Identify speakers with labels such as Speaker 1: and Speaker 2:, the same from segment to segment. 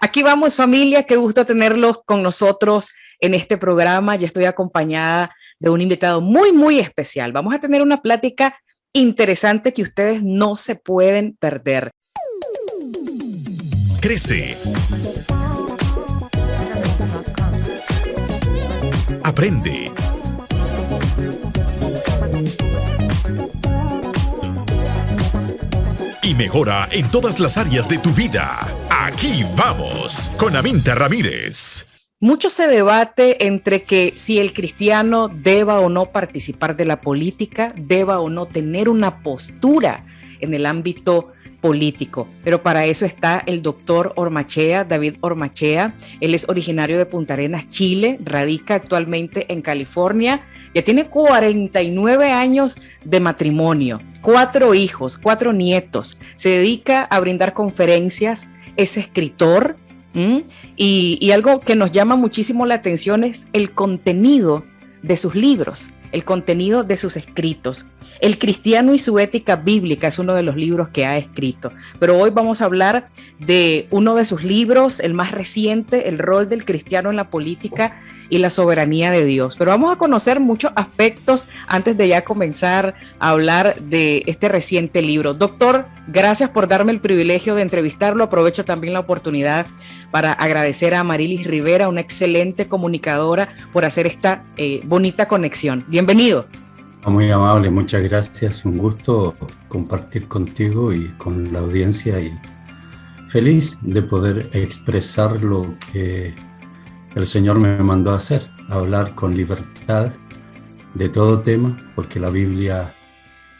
Speaker 1: Aquí vamos, familia, qué gusto tenerlos con nosotros en este programa. Ya estoy acompañada de un invitado muy especial. Vamos a tener una plática interesante que ustedes no se pueden perder.
Speaker 2: Crece. Aprende. Y mejora en todas las áreas de tu vida. Aquí vamos con Aminta Ramírez.
Speaker 1: Mucho se debate entre que si el cristiano deba o no participar de la política, deba o no tener una postura en el ámbito político. Pero para eso está el doctor Ormachea, David Ormachea. Él es originario de Punta Arenas, Chile, radica actualmente en California. Ya tiene 49 años de matrimonio, 4 hijos, 4 nietos. Se dedica a brindar conferencias, es escritor. Y algo que nos llama muchísimo la atención es el contenido de sus libros, el contenido de sus escritos. El cristiano y su ética bíblica es uno de los libros que ha escrito, pero hoy vamos a hablar de uno de sus libros, el más reciente, El rol del cristiano en la política y la soberanía de Dios. Pero vamos a conocer muchos aspectos antes de ya comenzar a hablar de este reciente libro. Doctor, gracias por darme el privilegio de entrevistarlo. Aprovecho también la oportunidad para agradecer a Amarilis Rivera, una excelente comunicadora, por hacer esta bonita conexión. Bienvenido.
Speaker 3: Muy amable, muchas gracias. Un gusto compartir contigo y con la audiencia y feliz de poder expresar lo que el Señor me mandó a hacer, hablar con libertad de todo tema, porque la Biblia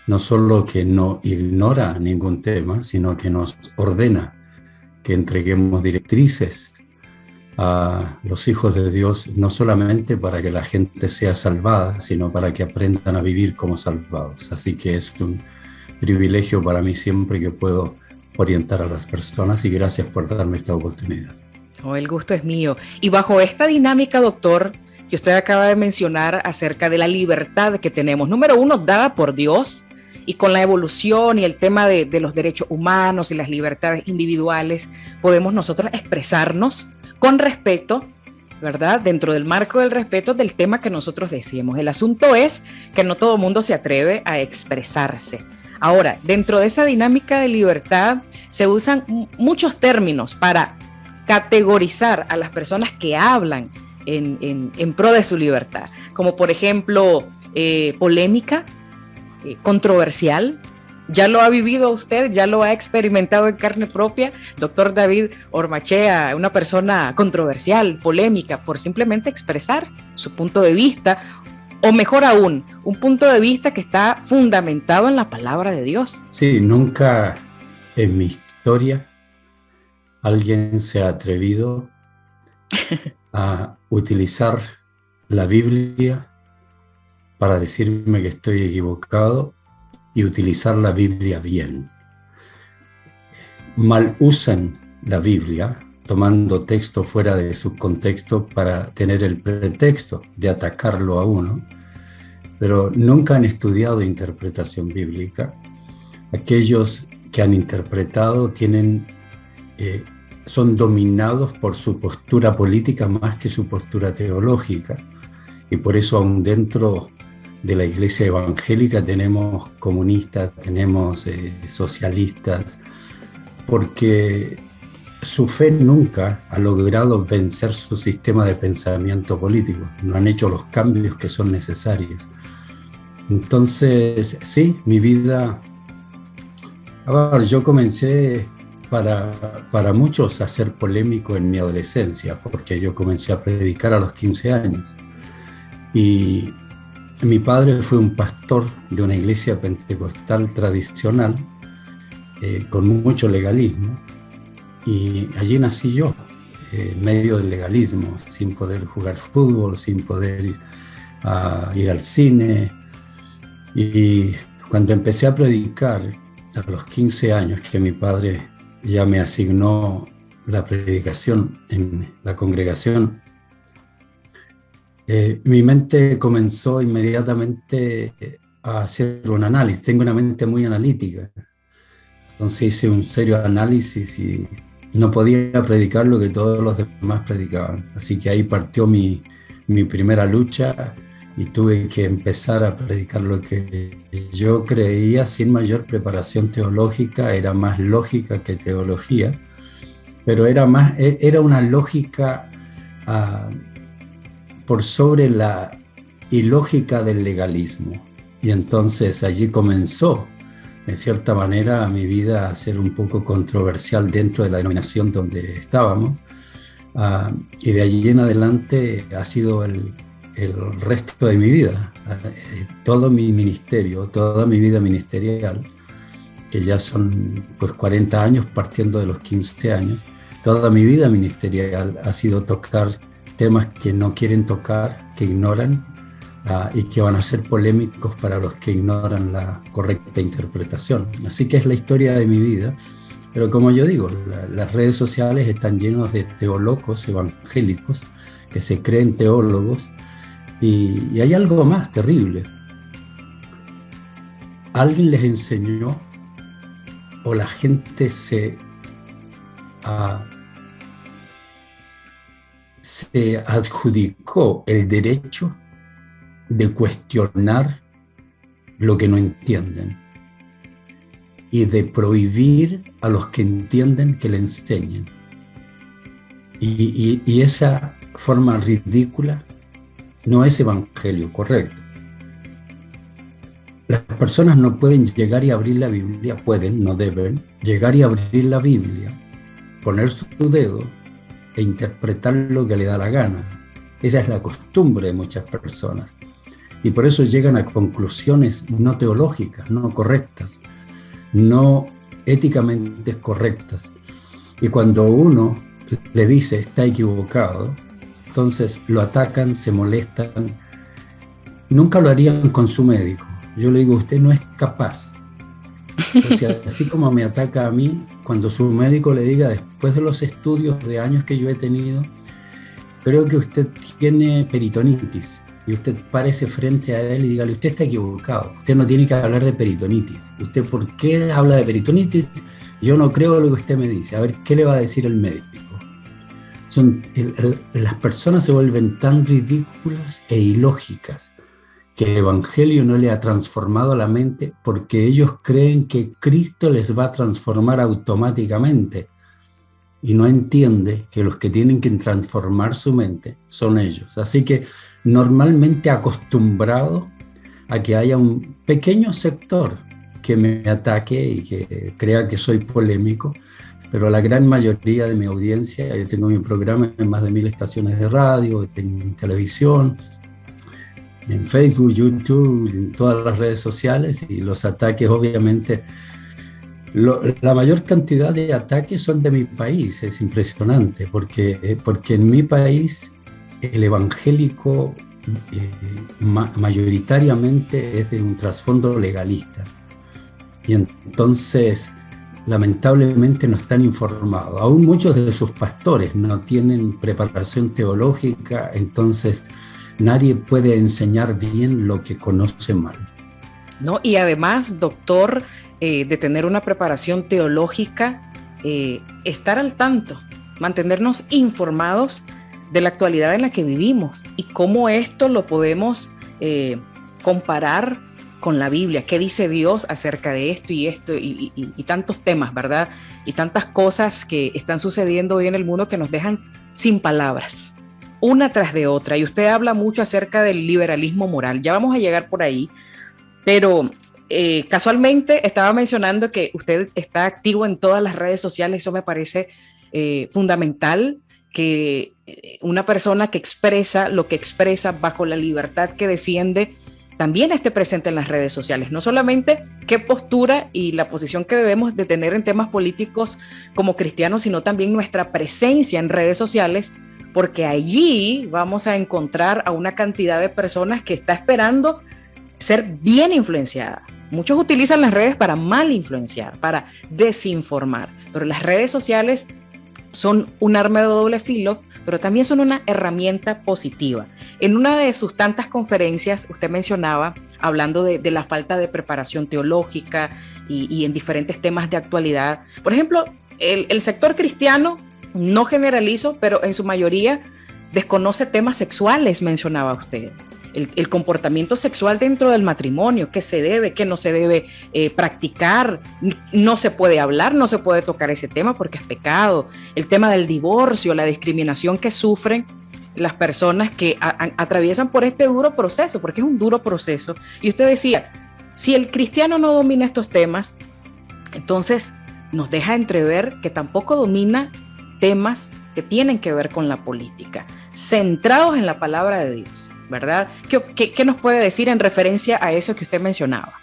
Speaker 3: no solo que no ignora ningún tema, sino que nos ordena que entreguemos directrices a los hijos de Dios, no solamente para que la gente sea salvada, sino para que aprendan a vivir como salvados. Así que es un privilegio para mí siempre que puedo orientar a las personas y gracias por darme esta oportunidad.
Speaker 1: Oh, el gusto es mío. Y bajo esta dinámica, doctor, que usted acaba de mencionar acerca de la libertad que tenemos, número 1, dada por Dios, y con la evolución y el tema de los derechos humanos y las libertades individuales, podemos nosotros expresarnos con respeto, ¿verdad? Dentro del marco del respeto del tema que nosotros decimos. El asunto es que no todo el mundo se atreve a expresarse. Ahora, dentro de esa dinámica de libertad se usan muchos términos para categorizar a las personas que hablan en pro de su libertad, como por ejemplo polémica, controversial. ¿Ya lo ha vivido usted? ¿Ya lo ha experimentado en carne propia? Doctor David Ormachea, una persona controversial, polémica, por simplemente expresar su punto de vista, o mejor aún, un punto de vista que está fundamentado en la palabra de Dios.
Speaker 3: Sí, nunca en mi historia alguien se ha atrevido a utilizar la Biblia para decirme que estoy equivocado y utilizar la Biblia bien. Mal usan la Biblia, tomando texto fuera de su contexto para tener el pretexto de atacarlo a uno, pero nunca han estudiado interpretación bíblica. Aquellos que han interpretado son dominados por su postura política más que su postura teológica, y por eso aún dentro de la iglesia evangélica tenemos comunistas, tenemos socialistas, porque su fe nunca ha logrado vencer su sistema de pensamiento político, no han hecho los cambios que son necesarios. Entonces, sí, mi vida, yo comencé para muchos a ser polémico en mi adolescencia, porque yo comencé a predicar a los 15 años. Y mi padre fue un pastor de una iglesia pentecostal tradicional, con mucho legalismo, y allí nací yo, en medio del legalismo, sin poder jugar fútbol, sin poder ir al cine. Y cuando empecé a predicar a los 15 años, que mi padre ya me asignó la predicación en la congregación, mi mente comenzó inmediatamente a hacer un análisis. Tengo una mente muy analítica. Entonces hice un serio análisis y no podía predicar lo que todos los demás predicaban. Así que ahí partió mi primera lucha y tuve que empezar a predicar lo que yo creía sin mayor preparación teológica. Era más lógica que teología, pero era una lógica por sobre la ilógica del legalismo. Y entonces allí comenzó, de cierta manera, mi vida a ser un poco controversial dentro de la denominación donde estábamos. Y de allí en adelante ha sido el resto de mi vida, todo mi ministerio, toda mi vida ministerial, que ya son pues 40 años partiendo de los 15 años, toda mi vida ministerial ha sido tocar temas que no quieren tocar, que ignoran, y que van a ser polémicos para los que ignoran la correcta interpretación. Así que es la historia de mi vida. Pero como yo digo, las redes sociales están llenas de teólogos evangélicos que se creen teólogos, y hay algo más terrible. Alguien les enseñó, o la gente se adjudicó el derecho de cuestionar lo que no entienden y de prohibir a los que entienden que le enseñen. Y esa forma ridícula no es evangelio correcto. Las personas no pueden llegar y abrir la Biblia, pueden, no deben, llegar y abrir la Biblia, poner su dedo e interpretar lo que le da la gana. Esa es la costumbre de muchas personas. Y por eso llegan a conclusiones no teológicas, no correctas, no éticamente correctas. Y cuando uno le dice está equivocado, entonces lo atacan, se molestan. Nunca lo harían con su médico. Yo le digo, usted no es capaz. O sea, así como me ataca a mí, cuando su médico le diga, después de los estudios de años que yo he tenido, creo que usted tiene peritonitis. Y usted párese frente a él y dígale, usted está equivocado. Usted no tiene que hablar de peritonitis. ¿Usted por qué habla de peritonitis? Yo no creo lo que usted me dice. A ver, ¿qué le va a decir el médico? Las personas se vuelven tan ridículas e ilógicas que el evangelio no le ha transformado la mente porque ellos creen que Cristo les va a transformar automáticamente y no entiende que los que tienen que transformar su mente son ellos. Así que normalmente acostumbrado a que haya un pequeño sector que me ataque y que crea que soy polémico, pero la gran mayoría de mi audiencia, yo tengo mi programa en más de 1000 estaciones de radio, en televisión, en Facebook, YouTube, en todas las redes sociales, y los ataques obviamente, la mayor cantidad de ataques son de mi país. Es impresionante, porque en mi país el evangélico mayoritariamente es de un trasfondo legalista, y entonces lamentablemente no están informados. Aún muchos de sus pastores no tienen preparación teológica, entonces nadie puede enseñar bien lo que conoce mal.
Speaker 1: ¿No? Y además, doctor, de tener una preparación teológica, estar al tanto, mantenernos informados de la actualidad en la que vivimos y cómo esto lo podemos comparar con la Biblia. ¿Qué dice Dios acerca de esto y tantos temas, verdad? Y tantas cosas que están sucediendo hoy en el mundo que nos dejan sin palabras, una tras de otra. Y usted habla mucho acerca del liberalismo moral. Ya vamos a llegar por ahí, pero casualmente estaba mencionando que usted está activo en todas las redes sociales. Eso me parece fundamental, que una persona que expresa lo que expresa bajo la libertad que defiende también esté presente en las redes sociales. No solamente qué postura y la posición que debemos de tener en temas políticos como cristianos, sino también nuestra presencia en redes sociales, porque allí vamos a encontrar a una cantidad de personas que está esperando ser bien influenciada. Muchos utilizan las redes para mal influenciar, para desinformar, pero las redes sociales son un arma de doble filo, pero también son una herramienta positiva. En una de sus tantas conferencias, usted mencionaba, hablando de la falta de preparación teológica y en diferentes temas de actualidad. Por ejemplo, el sector cristiano, no generalizo, pero en su mayoría desconoce temas sexuales, mencionaba usted. El comportamiento sexual dentro del matrimonio, qué se debe, qué no se debe practicar, no se puede hablar, no se puede tocar ese tema porque es pecado. El tema del divorcio, la discriminación que sufren las personas que atraviesan por este duro proceso, porque es un duro proceso. Y usted decía, si el cristiano no domina estos temas, entonces nos deja entrever que tampoco domina temas que tienen que ver con la política, centrados en la palabra de Dios, ¿verdad? ¿Qué nos puede decir en referencia a eso que usted mencionaba?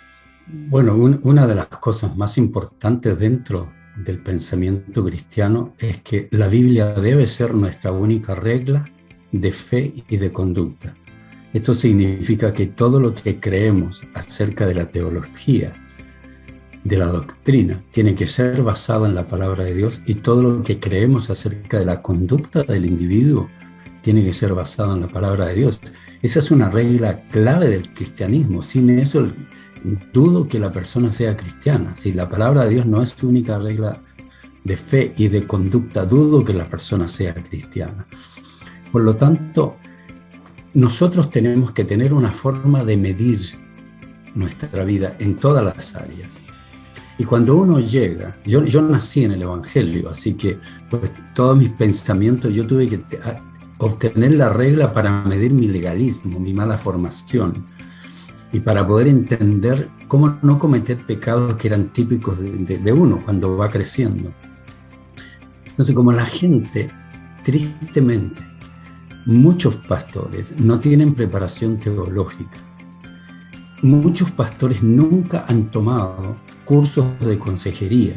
Speaker 3: Bueno, una de las cosas más importantes dentro del pensamiento cristiano es que la Biblia debe ser nuestra única regla de fe y de conducta. Esto significa que todo lo que creemos acerca de la teología, de la doctrina, tiene que ser basado en la palabra de Dios, y todo lo que creemos acerca de la conducta del individuo tiene que ser basado en la palabra de Dios. Esa es una regla clave del cristianismo. Sin eso, dudo que la persona sea cristiana. Si la palabra de Dios no es su única regla de fe y de conducta, dudo que la persona sea cristiana. Por lo tanto, nosotros tenemos que tener una forma de medir nuestra vida en todas las áreas. Y cuando uno llega, yo nací en el Evangelio, así que pues, todos mis pensamientos, yo tuve que obtener la regla para medir mi legalismo, mi mala formación, y para poder entender cómo no cometer pecados que eran típicos de uno cuando va creciendo. Entonces, como la gente, tristemente, muchos pastores no tienen preparación teológica, muchos pastores nunca han tomado cursos de consejería,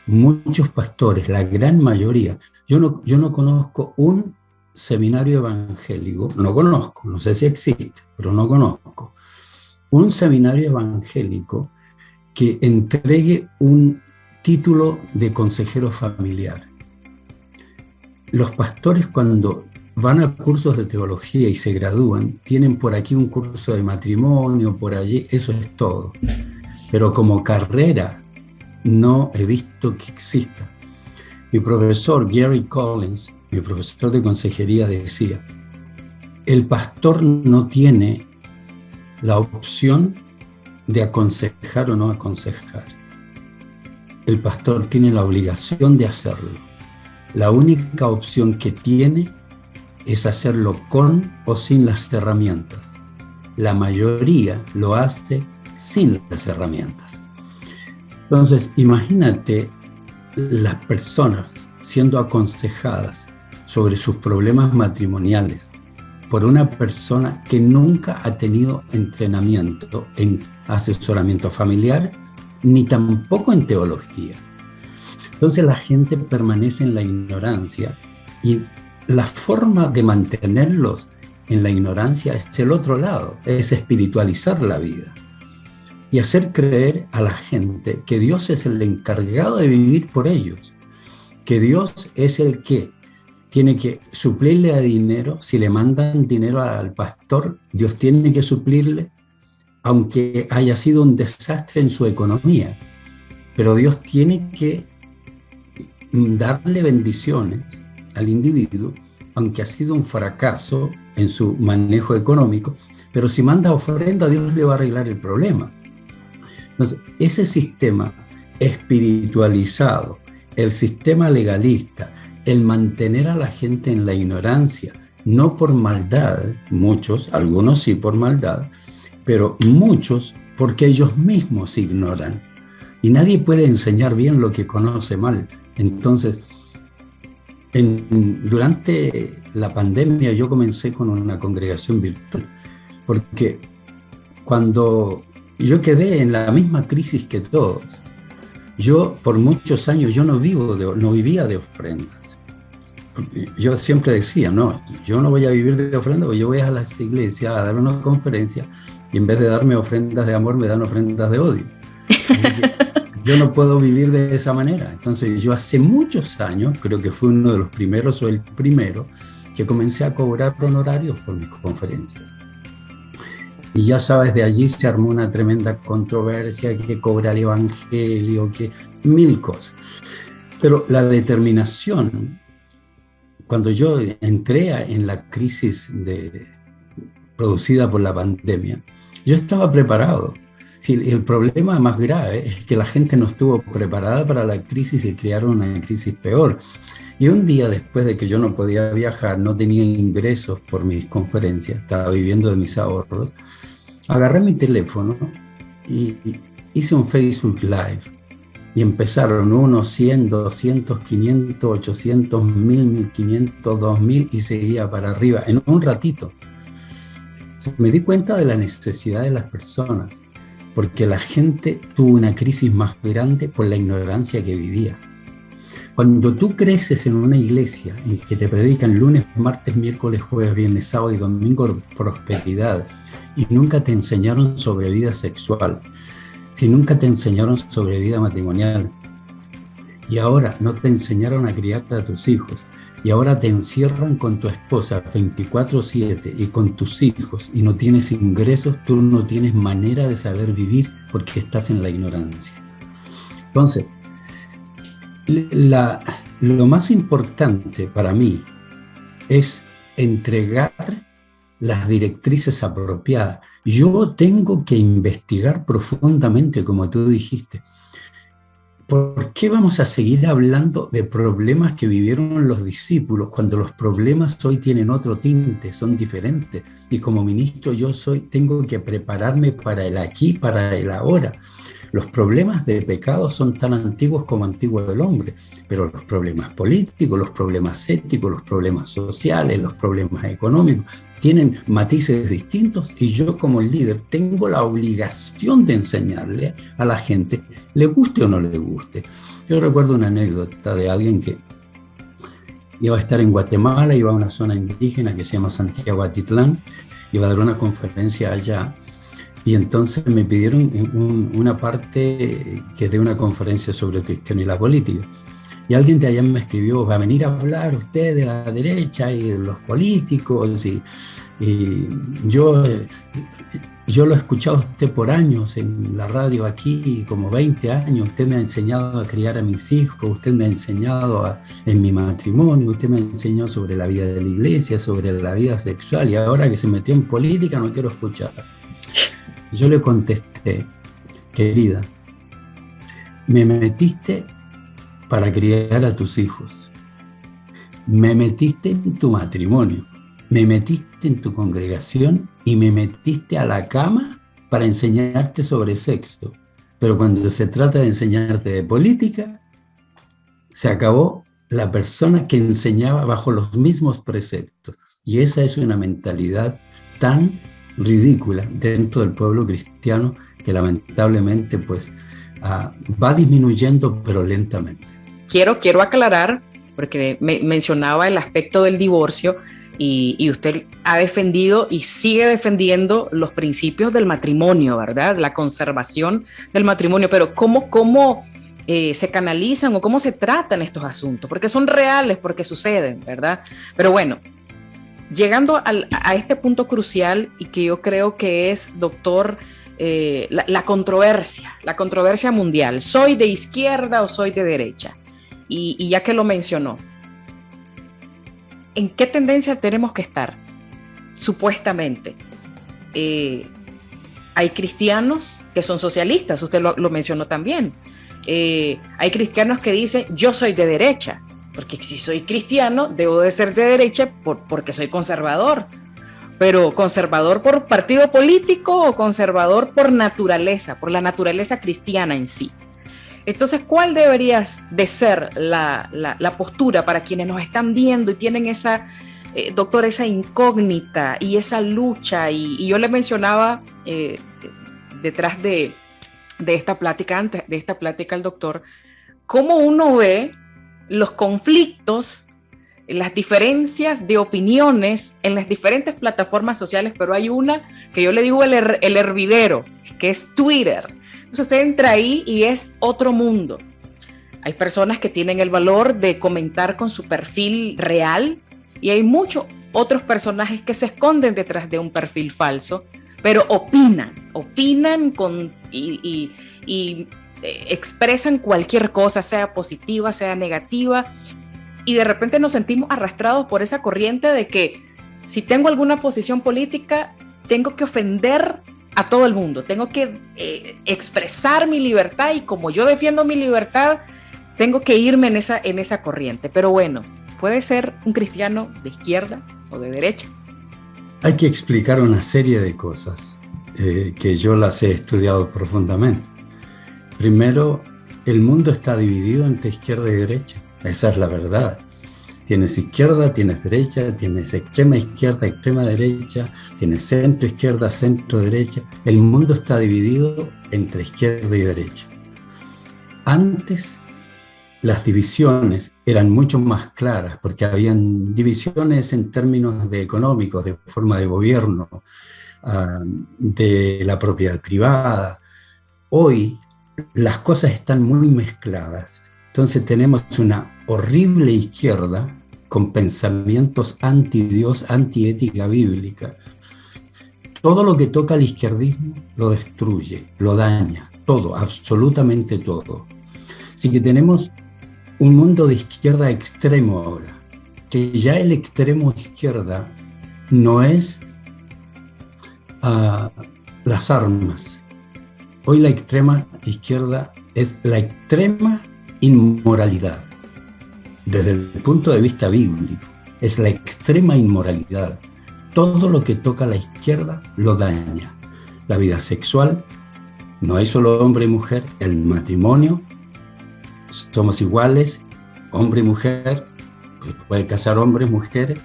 Speaker 3: muchos pastores, la gran mayoría, yo no conozco un seminario evangélico, no sé si existe, pero no conozco un seminario evangélico que entregue un título de consejero familiar. Los pastores, cuando van a cursos de teología y se gradúan, tienen por aquí un curso de matrimonio, por allí, eso es todo. Pero como carrera no he visto que exista. Mi profesor Gary Collins, mi profesor de consejería, decía, el pastor no tiene la opción de aconsejar o no aconsejar. El pastor tiene la obligación de hacerlo. La única opción que tiene es hacerlo con o sin las herramientas. La mayoría lo hace sin las herramientas. Entonces, imagínate las personas siendo aconsejadas sobre sus problemas matrimoniales por una persona que nunca ha tenido entrenamiento en asesoramiento familiar, ni tampoco en teología. Entonces la gente permanece en la ignorancia, y la forma de mantenerlos en la ignorancia es el otro lado, es espiritualizar la vida y hacer creer a la gente que Dios es el encargado de vivir por ellos, que Dios es el que tiene que suplirle a dinero. Si le mandan dinero al pastor, Dios tiene que suplirle, aunque haya sido un desastre en su economía. Pero Dios tiene que darle bendiciones al individuo, aunque ha sido un fracaso en su manejo económico, pero si manda ofrenda, Dios le va a arreglar el problema. Entonces, ese sistema espiritualizado, el sistema legalista, el mantener a la gente en la ignorancia, no por maldad, muchos, algunos sí por maldad, pero muchos porque ellos mismos ignoran. Y nadie puede enseñar bien lo que conoce mal. Entonces, durante la pandemia yo comencé con una congregación virtual, porque cuando yo quedé en la misma crisis que todos, yo por muchos años yo no vivía de ofrendas. Yo siempre decía, no, yo no voy a vivir de ofrendas, yo voy a las iglesias a dar una conferencia y en vez de darme ofrendas de amor me dan ofrendas de odio. Así que yo no puedo vivir de esa manera. Entonces yo hace muchos años, creo que fui uno de los primeros o el primero, que comencé a cobrar honorarios por mis conferencias. Y ya sabes, de allí se armó una tremenda controversia, que cobra el evangelio, que mil cosas. Pero la determinación, cuando yo entré en la crisis producida por la pandemia, yo estaba preparado. Sí, el problema más grave es que la gente no estuvo preparada para la crisis y crearon una crisis peor. Y un día después de que yo no podía viajar, no tenía ingresos por mis conferencias, estaba viviendo de mis ahorros, agarré mi teléfono y hice un Facebook Live. Y empezaron 1, 100, 200, 500, 800, 1000, 1500, 2000 y seguía para arriba en un ratito. Me di cuenta de la necesidad de las personas, porque la gente tuvo una crisis más grande por la ignorancia que vivía. Cuando tú creces en una iglesia en que te predican lunes, martes, miércoles, jueves, viernes, sábado y domingo prosperidad, y nunca te enseñaron sobre vida sexual, si nunca te enseñaron sobre vida matrimonial, y ahora no te enseñaron a criar a tus hijos, y ahora te encierran con tu esposa 24/7 y con tus hijos, y no tienes ingresos, tú no tienes manera de saber vivir porque estás en la ignorancia. Entonces, lo más importante para mí es entregar las directrices apropiadas. Yo tengo que investigar profundamente, como tú dijiste. ¿Por qué vamos a seguir hablando de problemas que vivieron los discípulos cuando los problemas hoy tienen otro tinte, son diferentes? Y como ministro tengo que prepararme para el aquí, para el ahora. Los problemas de pecado son tan antiguos como antiguo el hombre, pero los problemas políticos, los problemas éticos, los problemas sociales, los problemas económicos tienen matices distintos y yo como líder tengo la obligación de enseñarle a la gente, le guste o no le guste. Yo recuerdo una anécdota de alguien que iba a estar en Guatemala, iba a una zona indígena que se llama Santiago Atitlán, iba a dar una conferencia allá. Y entonces me pidieron una parte que dé una conferencia sobre el cristiano y la política. Y alguien de allá me escribió, va a venir a hablar usted de la derecha y de los políticos. Y yo lo he escuchado a usted por años en la radio aquí, como 20 años. Usted me ha enseñado a criar a mis hijos, usted me ha enseñado en mi matrimonio, usted me ha enseñado sobre la vida de la iglesia, sobre la vida sexual. Y ahora que se metió en política no quiero escuchar. Yo le contesté, querida, me metiste para criar a tus hijos, me metiste en tu matrimonio, me metiste en tu congregación y me metiste a la cama para enseñarte sobre sexo. Pero cuando se trata de enseñarte de política, se acabó la persona que enseñaba bajo los mismos preceptos. Y esa es una mentalidad tan ridícula dentro del pueblo cristiano que lamentablemente pues va disminuyendo pero lentamente.
Speaker 1: Quiero aclarar, porque mencionaba el aspecto del divorcio y usted ha defendido y sigue defendiendo los principios del matrimonio, ¿verdad? La conservación del matrimonio, pero ¿cómo se canalizan o cómo se tratan estos asuntos? Porque son reales, porque suceden, ¿verdad? Pero bueno, llegando a este punto crucial y que yo creo que es, doctor, la controversia mundial. ¿Soy de izquierda o soy de derecha? Y ya que lo mencionó, ¿en qué tendencia tenemos que estar? Supuestamente. Hay cristianos que son socialistas, usted lo mencionó también. Hay cristianos que dicen, yo soy de derecha. Porque si soy cristiano, debo de ser de derecha porque soy conservador. Pero ¿conservador por partido político o conservador por naturaleza, por la naturaleza cristiana en sí? Entonces, ¿cuál debería de ser la postura para quienes nos están viendo y tienen esa, doctor, esa incógnita y esa lucha? Y yo le mencionaba detrás de esta plática, antes de esta plática al doctor, cómo uno ve los conflictos, las diferencias de opiniones en las diferentes plataformas sociales, pero hay una que yo le digo el hervidero, que es Twitter. Entonces usted entra ahí y es otro mundo. Hay personas que tienen el valor de comentar con su perfil real y hay muchos otros personajes que se esconden detrás de un perfil falso, pero opinan y expresan cualquier cosa, sea positiva, sea negativa, y de repente nos sentimos arrastrados por esa corriente de que si tengo alguna posición política, tengo que ofender a todo el mundo, tengo que expresar mi libertad, y como yo defiendo mi libertad, tengo que irme en esa corriente. Pero bueno, ¿puede ser un cristiano de izquierda o de derecha?
Speaker 3: Hay que explicar una serie de cosas que yo las he estudiado profundamente. Primero, el mundo está dividido entre izquierda y derecha. Esa es la verdad. Tienes izquierda, tienes derecha, tienes extrema izquierda, extrema derecha, tienes centro izquierda, centro derecha. El mundo está dividido entre izquierda y derecha. Antes, las divisiones eran mucho más claras, porque habían divisiones en términos económicos, de forma de gobierno, de la propiedad privada. Hoy, las cosas están muy mezcladas. Entonces tenemos una horrible izquierda con pensamientos anti-Dios, anti-ética bíblica. Todo lo que toca al izquierdismo lo destruye, lo daña, todo, absolutamente todo. Así que tenemos un mundo de izquierda extremo ahora, que ya el extremo izquierda no es las armas. Hoy la extrema izquierda es la extrema inmoralidad. Desde el punto de vista bíblico, es la extrema inmoralidad. Todo lo que toca a la izquierda lo daña. La vida sexual, no hay solo hombre y mujer, el matrimonio, somos iguales, hombre y mujer, puede casar hombres, mujeres.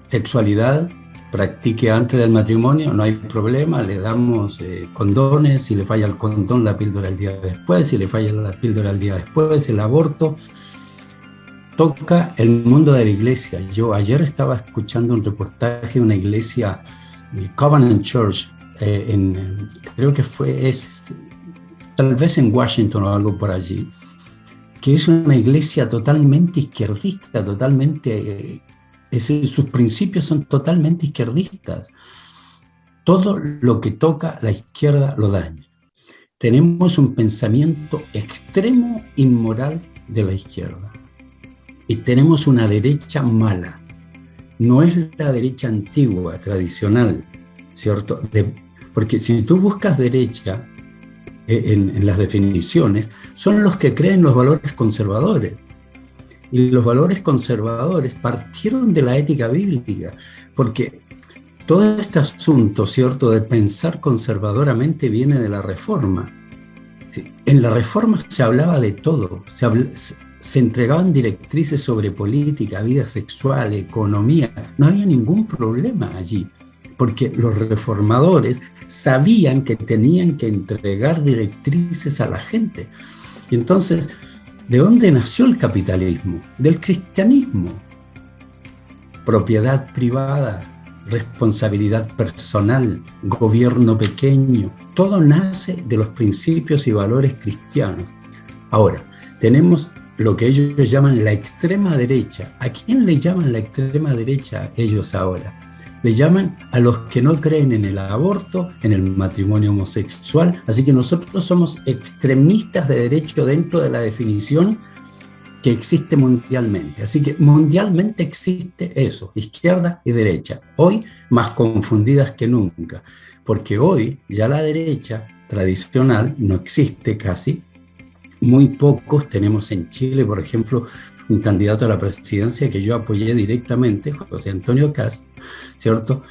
Speaker 3: Sexualidad, practique antes del matrimonio, no hay problema, le damos condones, si le falla el condón, la píldora el día después, si le falla la píldora el día después, el aborto. Toca el mundo de la iglesia. Yo ayer estaba escuchando un reportaje de una iglesia, Covenant Church, creo que tal vez en Washington o algo por allí, que es una iglesia totalmente izquierdista, sus principios son totalmente izquierdistas. Todo lo que toca la izquierda lo daña. Tenemos un pensamiento extremo inmoral de la izquierda. Y tenemos una derecha mala. No es la derecha antigua, tradicional, ¿cierto? Porque si tú buscas derecha en las definiciones, son los que creen los valores conservadores. Y los valores conservadores partieron de la ética bíblica, porque todo este asunto, ¿cierto?, de pensar conservadoramente viene de la Reforma. En la Reforma se hablaba de todo, se entregaban directrices sobre política, vida sexual, economía. No había ningún problema allí, porque los reformadores sabían que tenían que entregar directrices a la gente. Y entonces, ¿de dónde nació el capitalismo? Del cristianismo. Propiedad privada, responsabilidad personal, gobierno pequeño, todo nace de los principios y valores cristianos. Ahora, tenemos lo que ellos llaman la extrema derecha. ¿A quién le llaman la extrema derecha ellos ahora? Le llaman a los que no creen en el aborto, en el matrimonio homosexual. Así que nosotros somos extremistas de derecho dentro de la definición que existe mundialmente. Así que mundialmente existe eso, izquierda y derecha. Hoy más confundidas que nunca, porque hoy ya la derecha tradicional no existe casi. Muy pocos tenemos en Chile, por ejemplo, un candidato a la presidencia que yo apoyé directamente, José Antonio Kast, ¿cierto?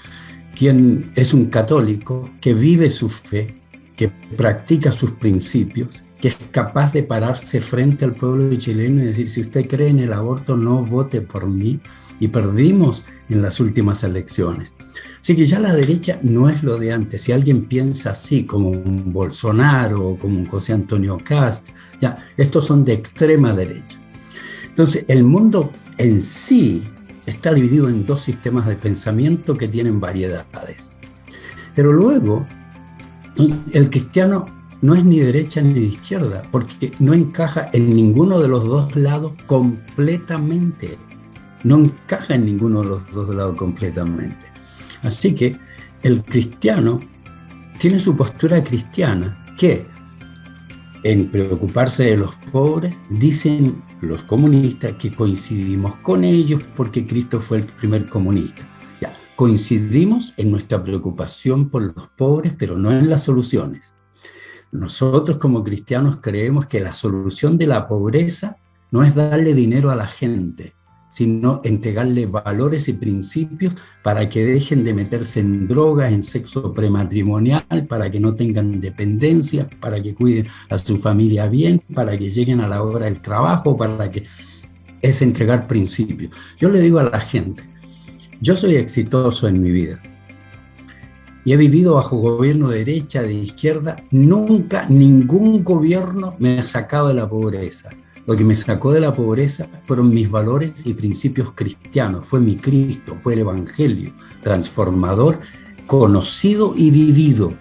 Speaker 3: Quien es un católico que vive su fe, que practica sus principios, que es capaz de pararse frente al pueblo chileno y decir: si usted cree en el aborto, no vote por mí. Y perdimos en las últimas elecciones. Así que ya la derecha no es lo de antes. Si alguien piensa así, como un Bolsonaro o como un José Antonio Kast, ya, estos son de extrema derecha. Entonces, el mundo en sí está dividido en dos sistemas de pensamiento que tienen variedades. Pero luego, el cristiano no es ni derecha ni de izquierda, porque no encaja en ninguno de los dos lados completamente. No encaja en ninguno de los dos lados completamente. Así que el cristiano tiene su postura cristiana, que en preocuparse de los pobres, dicen los comunistas que coincidimos con ellos porque Cristo fue el primer comunista. Ya, coincidimos en nuestra preocupación por los pobres, pero no en las soluciones. Nosotros como cristianos creemos que la solución de la pobreza no es darle dinero a la gente, sino entregarle valores y principios para que dejen de meterse en drogas, en sexo prematrimonial, para que no tengan dependencia, para que cuiden a su familia bien, para que lleguen a la hora del trabajo, para que es entregar principios. Yo le digo a la gente, yo soy exitoso en mi vida y he vivido bajo gobierno de derecha, de izquierda, nunca ningún gobierno me ha sacado de la pobreza. Lo que me sacó de la pobreza fueron mis valores y principios cristianos, fue mi Cristo, fue el Evangelio transformador, conocido y vivido.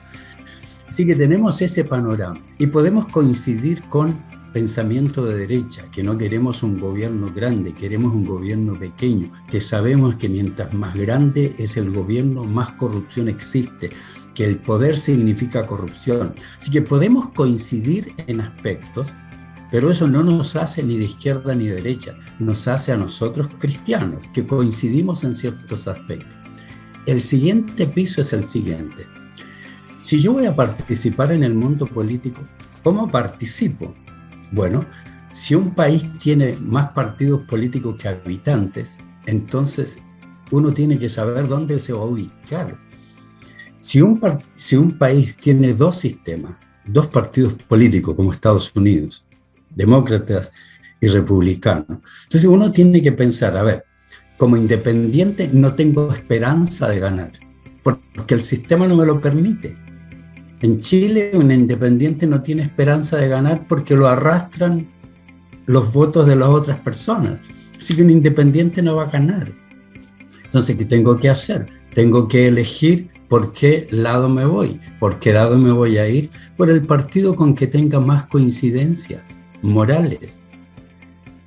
Speaker 3: Así que tenemos ese panorama y podemos coincidir con pensamiento de derecha, que no queremos un gobierno grande, queremos un gobierno pequeño, que sabemos que mientras más grande es el gobierno, más corrupción existe, que el poder significa corrupción. Así que podemos coincidir en aspectos, pero eso no nos hace ni de izquierda ni de derecha, nos hace a nosotros cristianos, que coincidimos en ciertos aspectos. El siguiente piso es el siguiente. Si yo voy a participar en el mundo político, ¿cómo participo? Bueno, si un país tiene más partidos políticos que habitantes, entonces uno tiene que saber dónde se va a ubicar. Si un país tiene dos sistemas, dos partidos políticos como Estados Unidos, demócratas y republicanos. Entonces uno tiene que pensar, a ver, como independiente no tengo esperanza de ganar, porque el sistema no me lo permite. En Chile un independiente no tiene esperanza de ganar porque lo arrastran los votos de las otras personas. Así que un independiente no va a ganar. Entonces, ¿qué tengo que hacer? Tengo que elegir por qué lado me voy. ¿Por qué lado me voy a ir? Por el partido con que tenga más coincidencias morales.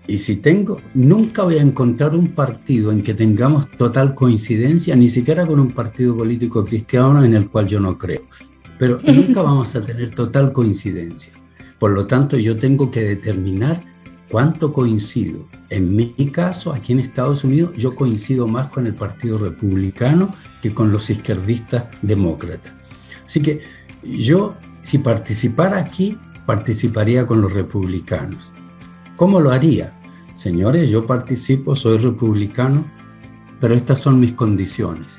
Speaker 3: Y si nunca voy a encontrar un partido en que tengamos total coincidencia, ni siquiera con un partido político cristiano en el cual yo no creo. Pero nunca vamos a tener total coincidencia. Por lo tanto, yo tengo que determinar cuánto coincido. En mi caso, aquí en Estados Unidos, yo coincido más con el Partido Republicano que con los izquierdistas demócratas. Así que yo, si participara aquí, participaría con los republicanos. ¿Cómo lo haría? Señores, yo participo, soy republicano, pero estas son mis condiciones.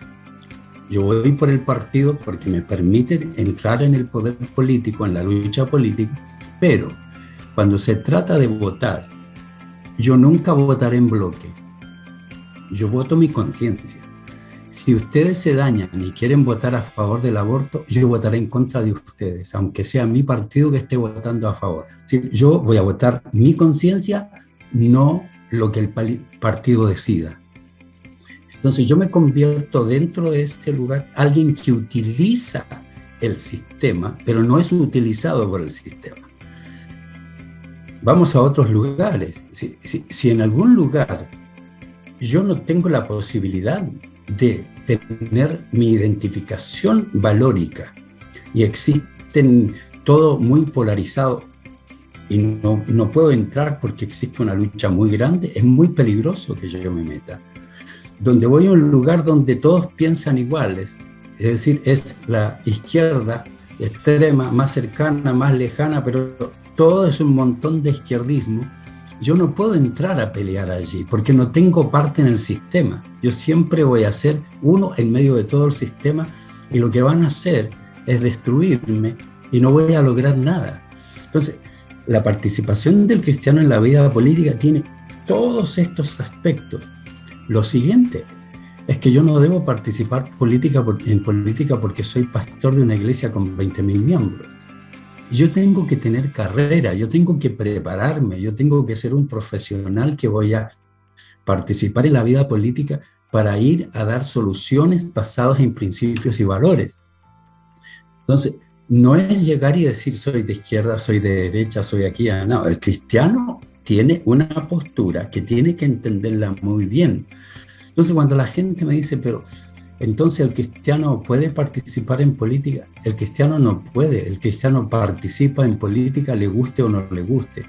Speaker 3: Yo voy por el partido porque me permite entrar en el poder político, en la lucha política, pero cuando se trata de votar, yo nunca votaré en bloque. Yo voto mi conciencia. Si ustedes se dañan y quieren votar a favor del aborto, yo votaré en contra de ustedes, aunque sea mi partido que esté votando a favor. ¿Sí? Yo voy a votar mi conciencia, no lo que el partido decida. Entonces yo me convierto dentro de este lugar alguien que utiliza el sistema, pero no es utilizado por el sistema. Vamos a otros lugares. Si en algún lugar yo no tengo la posibilidad de tener mi identificación valórica y existen todo muy polarizado y no puedo entrar porque existe una lucha muy grande, es muy peligroso que yo me meta. Donde voy a un lugar donde todos piensan iguales, es decir, es la izquierda extrema, más cercana, más lejana, pero todo es un montón de izquierdismo, yo no puedo entrar a pelear allí, porque no tengo parte en el sistema. Yo siempre voy a ser uno en medio de todo el sistema, y lo que van a hacer es destruirme, y no voy a lograr nada. Entonces, la participación del cristiano en la vida política tiene todos estos aspectos. Lo siguiente es que yo no debo participar en política porque soy pastor de una iglesia con 20.000 miembros. Yo tengo que tener carrera, yo tengo que prepararme, yo tengo que ser un profesional que voy a participar en la vida política para ir a dar soluciones basadas en principios y valores. Entonces, no es llegar y decir soy de izquierda, soy de derecha, soy aquí, no. El cristiano tiene una postura que tiene que entenderla muy bien. Entonces, cuando la gente me dice, pero Entonces el cristiano puede participar en política. El cristiano no puede. El cristiano participa en política, le guste o no le guste.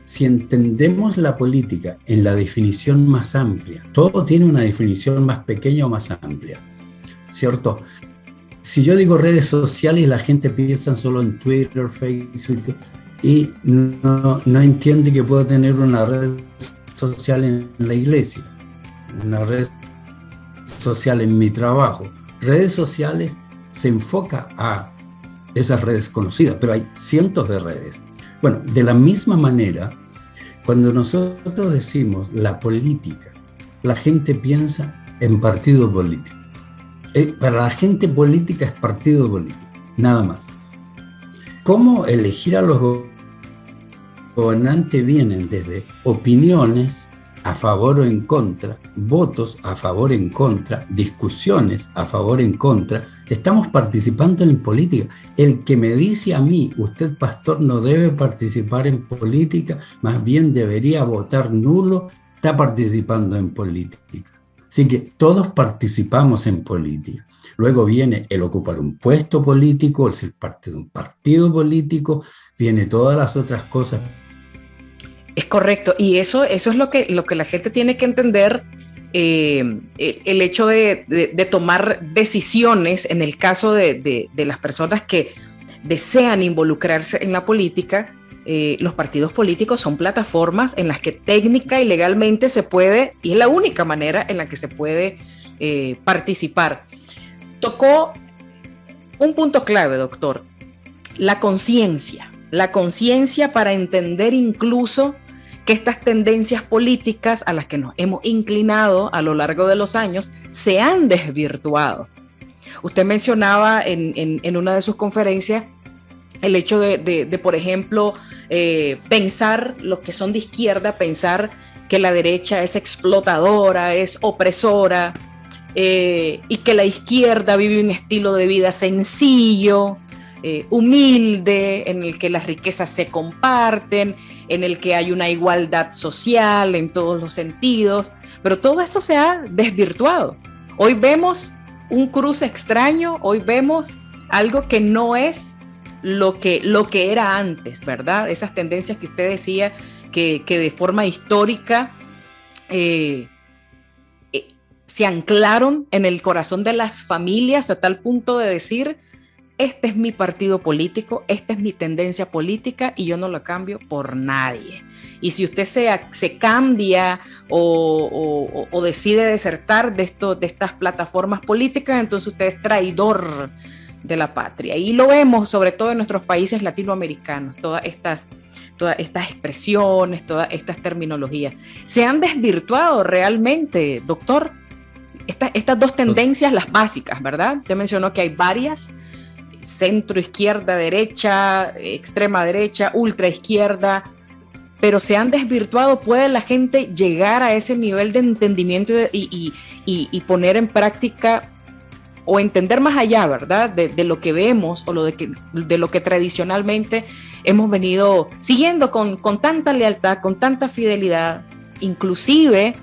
Speaker 3: Si entendemos la política en la definición más amplia, todo tiene una definición más pequeña o más amplia, ¿cierto? Si yo digo redes sociales, la gente piensa solo en Twitter, Facebook, y no entiende que puedo tener una red social en la iglesia, una red social en mi trabajo. Redes sociales se enfoca a esas redes conocidas, pero hay cientos de redes. Bueno, de la misma manera, cuando nosotros decimos la política, la gente piensa en partido político. Para la gente política es partido político, nada más. ¿Cómo elegir a los gobernantes? Vienen desde opiniones a favor o en contra, votos a favor o en contra, discusiones a favor o en contra. Estamos participando en política. El que me dice a mí, usted pastor no debe participar en política, más bien debería votar nulo, está participando en política. Así que todos participamos en política. Luego viene el ocupar un puesto político, el ser parte de un partido político, viene todas las otras cosas.
Speaker 1: Es correcto, y eso es lo que la gente tiene que entender, el hecho de tomar decisiones en el caso de las personas que desean involucrarse en la política. Los partidos políticos son plataformas en las que técnica y legalmente se puede, y es la única manera en la que se puede participar. Tocó un punto clave, doctor, la conciencia para entender incluso que estas tendencias políticas a las que nos hemos inclinado a lo largo de los años se han desvirtuado. Usted mencionaba en una de sus conferencias el hecho de por ejemplo, pensar, los que son de izquierda, pensar que la derecha es explotadora, es opresora, y que la izquierda vive un estilo de vida sencillo, humilde, en el que las riquezas se comparten, en el que hay una igualdad social en todos los sentidos, pero todo eso se ha desvirtuado. Hoy vemos un cruce extraño, hoy vemos algo que no es lo que era antes, ¿verdad? Esas tendencias que usted decía que de forma histórica se anclaron en el corazón de las familias a tal punto de decir: este es mi partido político, esta es mi tendencia política y yo no lo cambio por nadie. Y si usted se cambia o decide desertar de estas plataformas políticas, entonces usted es traidor de la patria. Y lo vemos sobre todo en nuestros países latinoamericanos, todas estas expresiones, todas estas terminologías. ¿Se han desvirtuado realmente, doctor? Estas dos tendencias, las básicas, ¿verdad? Usted mencionó que hay varias: centro, izquierda, derecha, extrema derecha, ultra izquierda, pero se han desvirtuado. ¿Puede la gente llegar a ese nivel de entendimiento y poner en práctica o entender más allá, ¿verdad? De lo que vemos o de lo que tradicionalmente hemos venido siguiendo con tanta lealtad, con tanta fidelidad, inclusive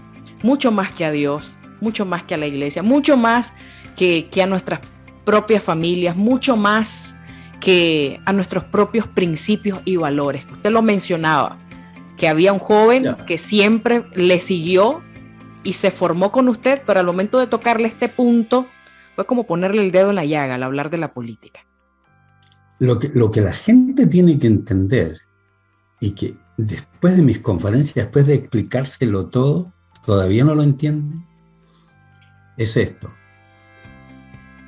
Speaker 1: mucho más que a Dios, mucho más que a la iglesia, mucho más que a nuestras propias familias, mucho más que a nuestros propios principios y valores? Usted lo mencionaba, que había un joven que siempre le siguió y se formó con usted, pero al momento de tocarle este punto fue como ponerle el dedo en la llaga al hablar de la política.
Speaker 3: Lo que la gente tiene que entender, y que después de mis conferencias, después de explicárselo todo, todavía no lo entienden, es esto: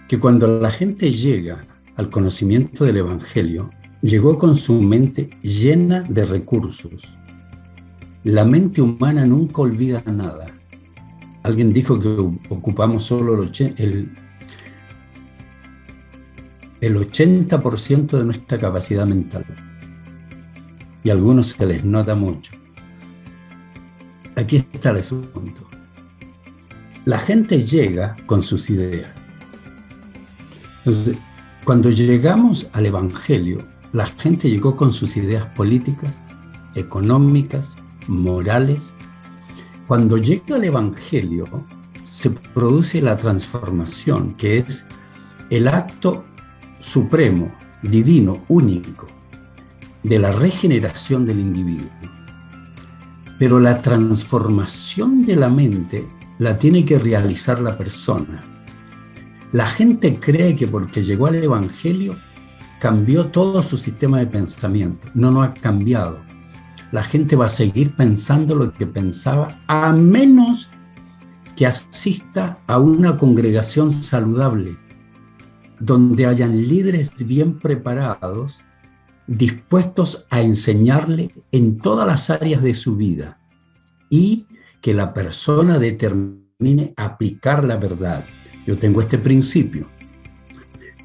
Speaker 3: que cuando la gente llega al conocimiento del Evangelio, llegó con su mente llena de recursos. La mente humana nunca olvida nada. Alguien dijo que ocupamos solo el 80% de nuestra capacidad mental. Y a algunos se les nota mucho. Aquí está el asunto. La gente llega con sus ideas. Entonces, cuando llegamos al Evangelio, la gente llegó con sus ideas políticas, económicas, morales. Cuando llega al Evangelio, se produce la transformación, que es el acto supremo, divino, único, de la regeneración del individuo. Pero la transformación de la mente la tiene que realizar la persona. La gente cree que porque llegó al Evangelio cambió todo su sistema de pensamiento. No ha cambiado. La gente va a seguir pensando lo que pensaba, a menos que asista a una congregación saludable, donde hayan líderes bien preparados, dispuestos a enseñarle en todas las áreas de su vida, y que la persona determine aplicar la verdad. Yo tengo este principio: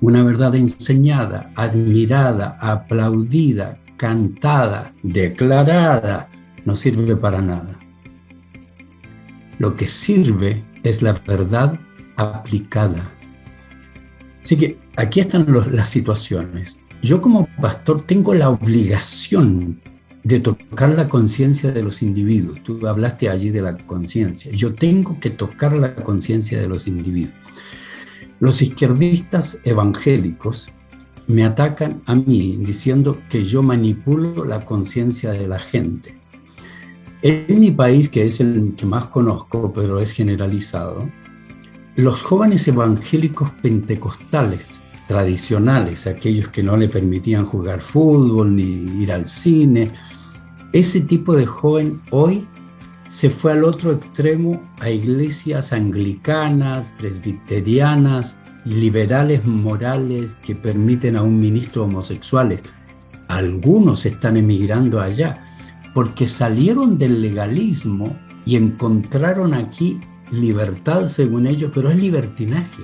Speaker 3: una verdad enseñada, admirada, aplaudida, cantada, declarada, no sirve para nada. Lo que sirve es la verdad aplicada. Así que aquí están las situaciones. Yo como pastor tengo la obligación de tocar la conciencia de los individuos. Tú hablaste allí de la conciencia. Yo tengo que tocar la conciencia de los individuos. Los izquierdistas evangélicos me atacan a mí diciendo que yo manipulo la conciencia de la gente. En mi país, que es el que más conozco, pero es generalizado, los jóvenes evangélicos pentecostales tradicionales, aquellos que no le permitían jugar fútbol ni ir al cine, ese tipo de joven hoy se fue al otro extremo, a iglesias anglicanas, presbiterianas y liberales morales que permiten a un ministro homosexuales. Algunos están emigrando allá porque salieron del legalismo y encontraron aquí libertad según ellos, pero es libertinaje.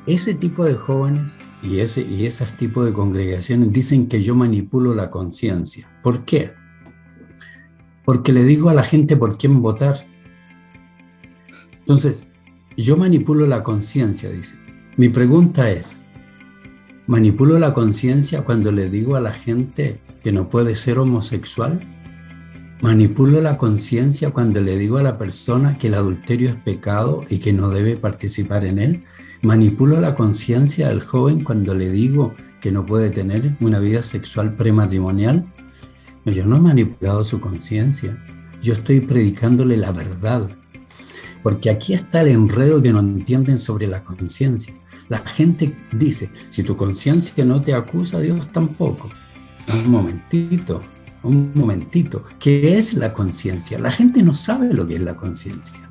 Speaker 3: Ese tipo de jóvenes y esos tipos de congregaciones dicen que yo manipulo la conciencia. ¿Por qué? Porque le digo a la gente por quién votar. Entonces, yo manipulo la conciencia, dice. Mi pregunta es, ¿manipulo la conciencia cuando le digo a la gente que no puede ser homosexual? ¿Manipulo la conciencia cuando le digo a la persona que el adulterio es pecado y que no debe participar en él? ¿Manipulo la conciencia del joven cuando le digo que no puede tener una vida sexual prematrimonial? Yo no he manipulado su conciencia. Yo estoy predicándole la verdad. Porque aquí está el enredo que no entienden sobre la conciencia. La gente dice, si tu conciencia no te acusa, Dios tampoco. Un momentito. ¿Qué es la conciencia? La gente no sabe lo que es la conciencia.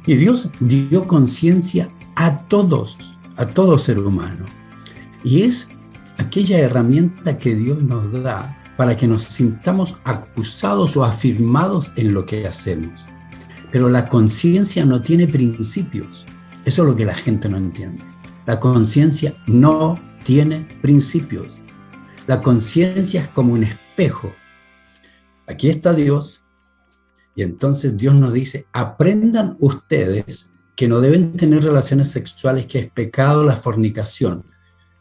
Speaker 3: Y Dios dio conciencia a todo ser humano. Y es aquella herramienta que Dios nos da para que nos sintamos acusados o afirmados en lo que hacemos. Pero la conciencia no tiene principios. Eso es lo que la gente no entiende. La conciencia no tiene principios. La conciencia es como un espejo. Aquí está Dios, y entonces Dios nos dice, aprendan ustedes que no deben tener relaciones sexuales, que es pecado la fornicación.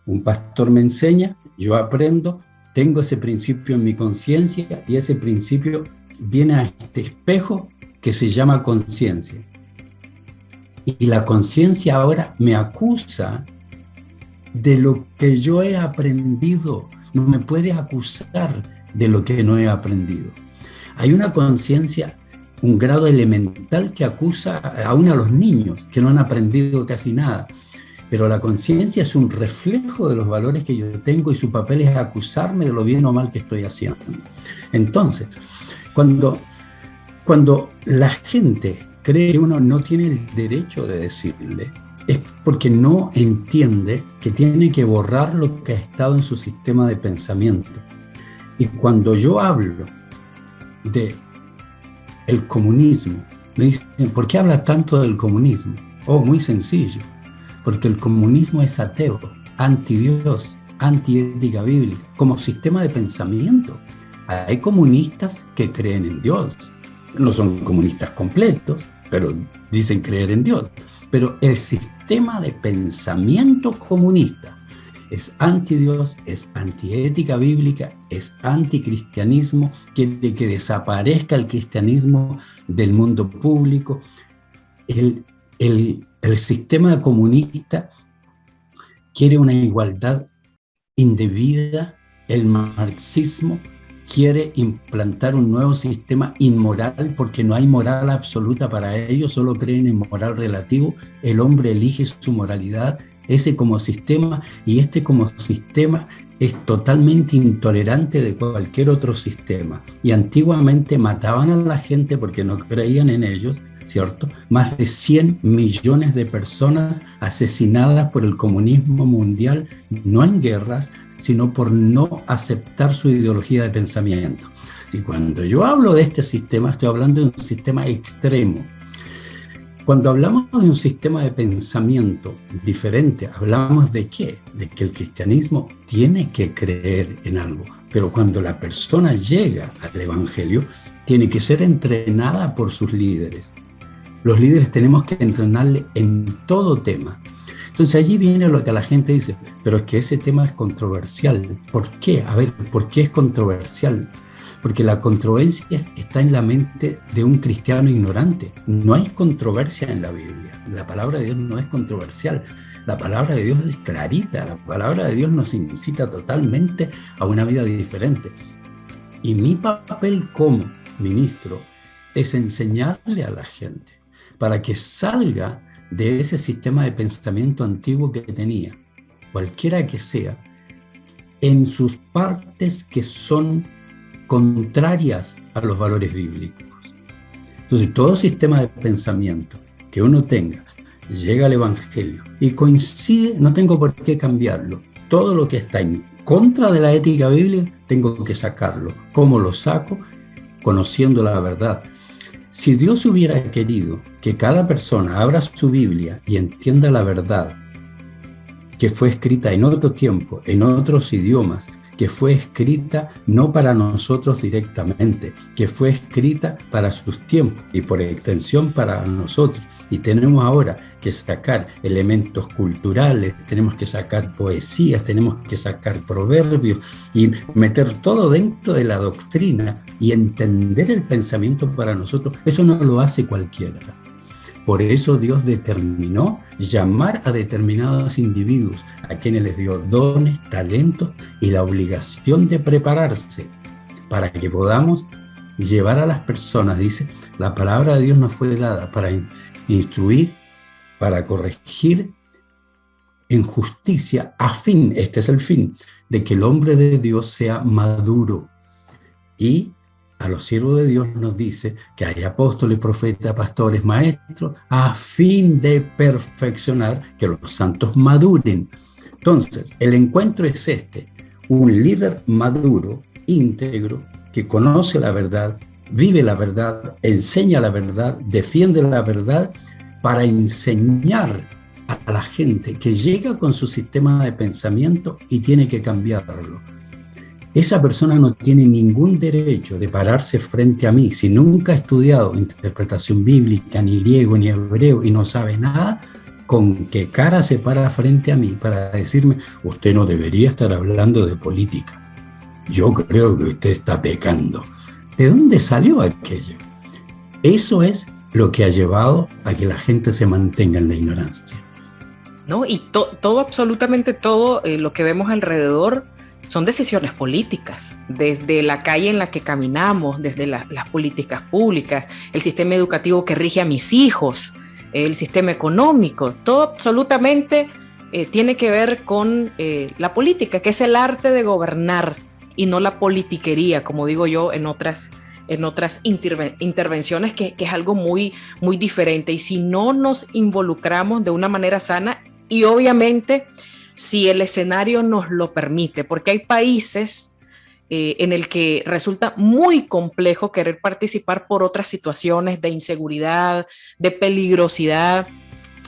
Speaker 3: Un pastor me enseña, yo aprendo, tengo ese principio en mi conciencia, y ese principio viene a este espejo que se llama conciencia. Y la conciencia ahora me acusa de lo que yo he aprendido. No me puede acusar de lo que no he aprendido. Hay una conciencia, un grado elemental que acusa aún a los niños que no han aprendido casi nada. Pero la conciencia es un reflejo de los valores que yo tengo, y su papel es acusarme de lo bien o mal que estoy haciendo. Entonces, cuando la gente cree que uno no tiene el derecho de decirle, es porque no entiende que tiene que borrar lo que ha estado en su sistema de pensamiento. Y cuando yo hablo de el comunismo, me dicen, ¿por qué habla tanto del comunismo? Oh, muy sencillo, porque el comunismo es ateo, anti-Dios, anti-ética bíblica, como sistema de pensamiento. Hay comunistas que creen en Dios, no son comunistas completos, pero dicen creer en Dios. Pero el sistema de pensamiento comunista es anti-Dios, es anti-ética bíblica, es anticristianismo, quiere que desaparezca el cristianismo del mundo público. el sistema comunista quiere una igualdad indebida, el marxismo quiere implantar un nuevo sistema inmoral porque no hay moral absoluta para ellos, solo creen en moral relativo, el hombre elige su moralidad, ese como sistema, y este como sistema es totalmente intolerante de cualquier otro sistema. Y antiguamente mataban a la gente porque no creían en ellos, ¿cierto? Más de 100 millones de personas asesinadas por el comunismo mundial, no en guerras, sino por no aceptar su ideología de pensamiento. Y cuando yo hablo de este sistema, estoy hablando de un sistema extremo. Cuando hablamos de un sistema de pensamiento diferente, ¿hablamos de qué? De que el cristianismo tiene que creer en algo. Pero cuando la persona llega al evangelio, tiene que ser entrenada por sus líderes. Los líderes tenemos que entrenarle en todo tema. Entonces allí viene lo que la gente dice, pero es que ese tema es controversial. ¿Por qué? A ver, ¿por qué es controversial? Porque la controversia está en la mente de un cristiano ignorante. No hay controversia en la Biblia. La palabra de Dios no es controversial. La palabra de Dios es clarita. La palabra de Dios nos incita totalmente a una vida diferente. Y mi papel como ministro es enseñarle a la gente para que salga de ese sistema de pensamiento antiguo que tenía, cualquiera que sea, en sus partes que son contrarias a los valores bíblicos. Entonces, todo sistema de pensamiento que uno tenga, llega al Evangelio y coincide, no tengo por qué cambiarlo. Todo lo que está en contra de la ética bíblica, tengo que sacarlo. ¿Cómo lo saco? Conociendo la verdad. Si Dios hubiera querido que cada persona abra su Biblia y entienda la verdad, que fue escrita en otro tiempo, en otros idiomas, que fue escrita no para nosotros directamente, que fue escrita para sus tiempos y por extensión para nosotros. Y tenemos ahora que sacar elementos culturales, tenemos que sacar poesías, tenemos que sacar proverbios y meter todo dentro de la doctrina y entender el pensamiento para nosotros. Eso no lo hace cualquiera. Por eso Dios determinó llamar a determinados individuos a quienes les dio dones, talentos y la obligación de prepararse para que podamos llevar a las personas. Dice, la palabra de Dios nos fue dada para instruir, para corregir en justicia, a fin, este es el fin, de que el hombre de Dios sea maduro. Y a los siervos de Dios nos dice que hay apóstoles, profetas, pastores, maestros, a fin de perfeccionar, que los santos maduren. Entonces, el encuentro es este, un líder maduro, íntegro, que conoce la verdad, vive la verdad, enseña la verdad, defiende la verdad, para enseñar a la gente que llega con su sistema de pensamiento y tiene que cambiarlo. Esa persona no tiene ningún derecho de pararse frente a mí si nunca ha estudiado interpretación bíblica, ni griego, ni hebreo, y no sabe nada, con qué cara se para frente a mí para decirme, usted no debería estar hablando de política. Yo creo que usted está pecando. ¿De dónde salió aquello? Eso es lo que ha llevado a que la gente se mantenga en la ignorancia.
Speaker 1: ¿No? Y todo, absolutamente todo lo que vemos alrededor son decisiones políticas, desde la calle en la que caminamos, desde las políticas públicas, el sistema educativo que rige a mis hijos, el sistema económico, todo absolutamente tiene que ver con la política, que es el arte de gobernar y no la politiquería, como digo yo en otras intervenciones, que es algo muy, muy diferente. Y si no nos involucramos de una manera sana, y obviamente si el escenario nos lo permite, porque hay países en el que resulta muy complejo querer participar por otras situaciones de inseguridad, de peligrosidad.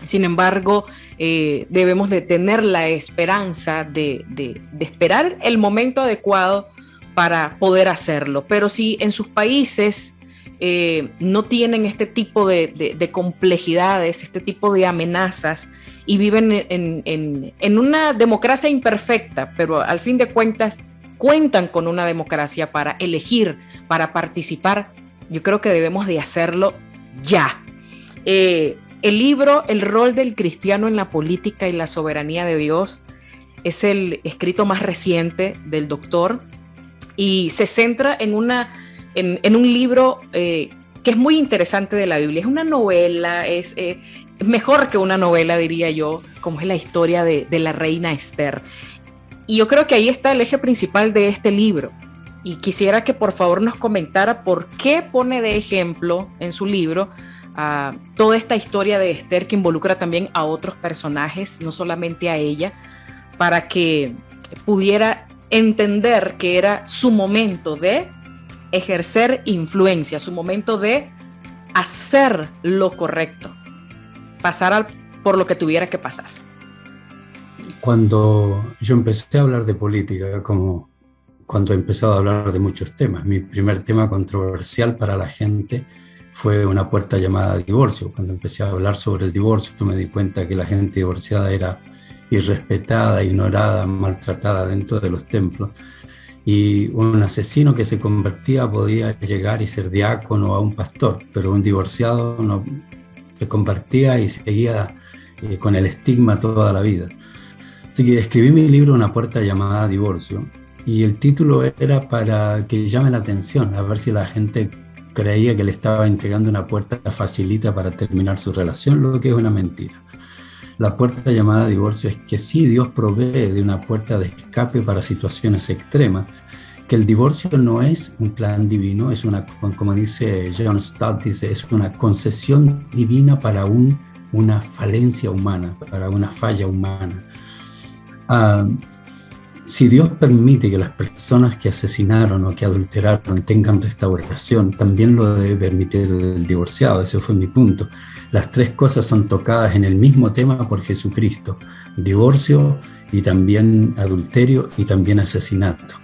Speaker 1: Sin embargo, debemos de tener la esperanza de esperar el momento adecuado para poder hacerlo. Pero si en sus países no tienen este tipo de complejidades, este tipo de amenazas, y viven en una democracia imperfecta, pero al fin de cuentas cuentan con una democracia para elegir, para participar, yo creo que debemos de hacerlo ya. El libro El rol del cristiano en la política y la soberanía de Dios es el escrito más reciente del doctor y se centra en un libro que es muy interesante de la Biblia. Es una novela, es mejor que una novela, diría yo, como es la historia de la reina Esther. Y yo creo que ahí está el eje principal de este libro. Y quisiera que por favor nos comentara por qué pone de ejemplo en su libro toda esta historia de Esther, que involucra también a otros personajes, no solamente a ella, para que pudiera entender que era su momento de ejercer influencia, su momento de hacer lo correcto, pasar por lo que tuviera que pasar.
Speaker 3: Cuando yo empecé a hablar de política, como cuando he empezado a hablar de muchos temas, mi primer tema controversial para la gente fue una puerta llamada divorcio. Cuando empecé a hablar sobre el divorcio, me di cuenta que la gente divorciada era irrespetada, ignorada, maltratada dentro de los templos. Y un asesino que se convertía podía llegar y ser diácono a un pastor, pero un divorciado no se convertía y seguía con el estigma toda la vida. Así que escribí mi libro Una puerta llamada divorcio, y el título era para que llame la atención, a ver si la gente creía que le estaba entregando una puerta facilita para terminar su relación, lo que es una mentira. La puerta llamada divorcio es que sí, Dios provee de una puerta de escape para situaciones extremas, que el divorcio no es un plan divino, es una, como dice John Stott, es una concesión divina para una falencia humana, para una falla humana. Si Dios permite que las personas que asesinaron o que adulteraron tengan restauración, también lo debe permitir el divorciado. Ese fue mi punto. Las tres cosas son tocadas en el mismo tema por Jesucristo: divorcio y también adulterio y también asesinato.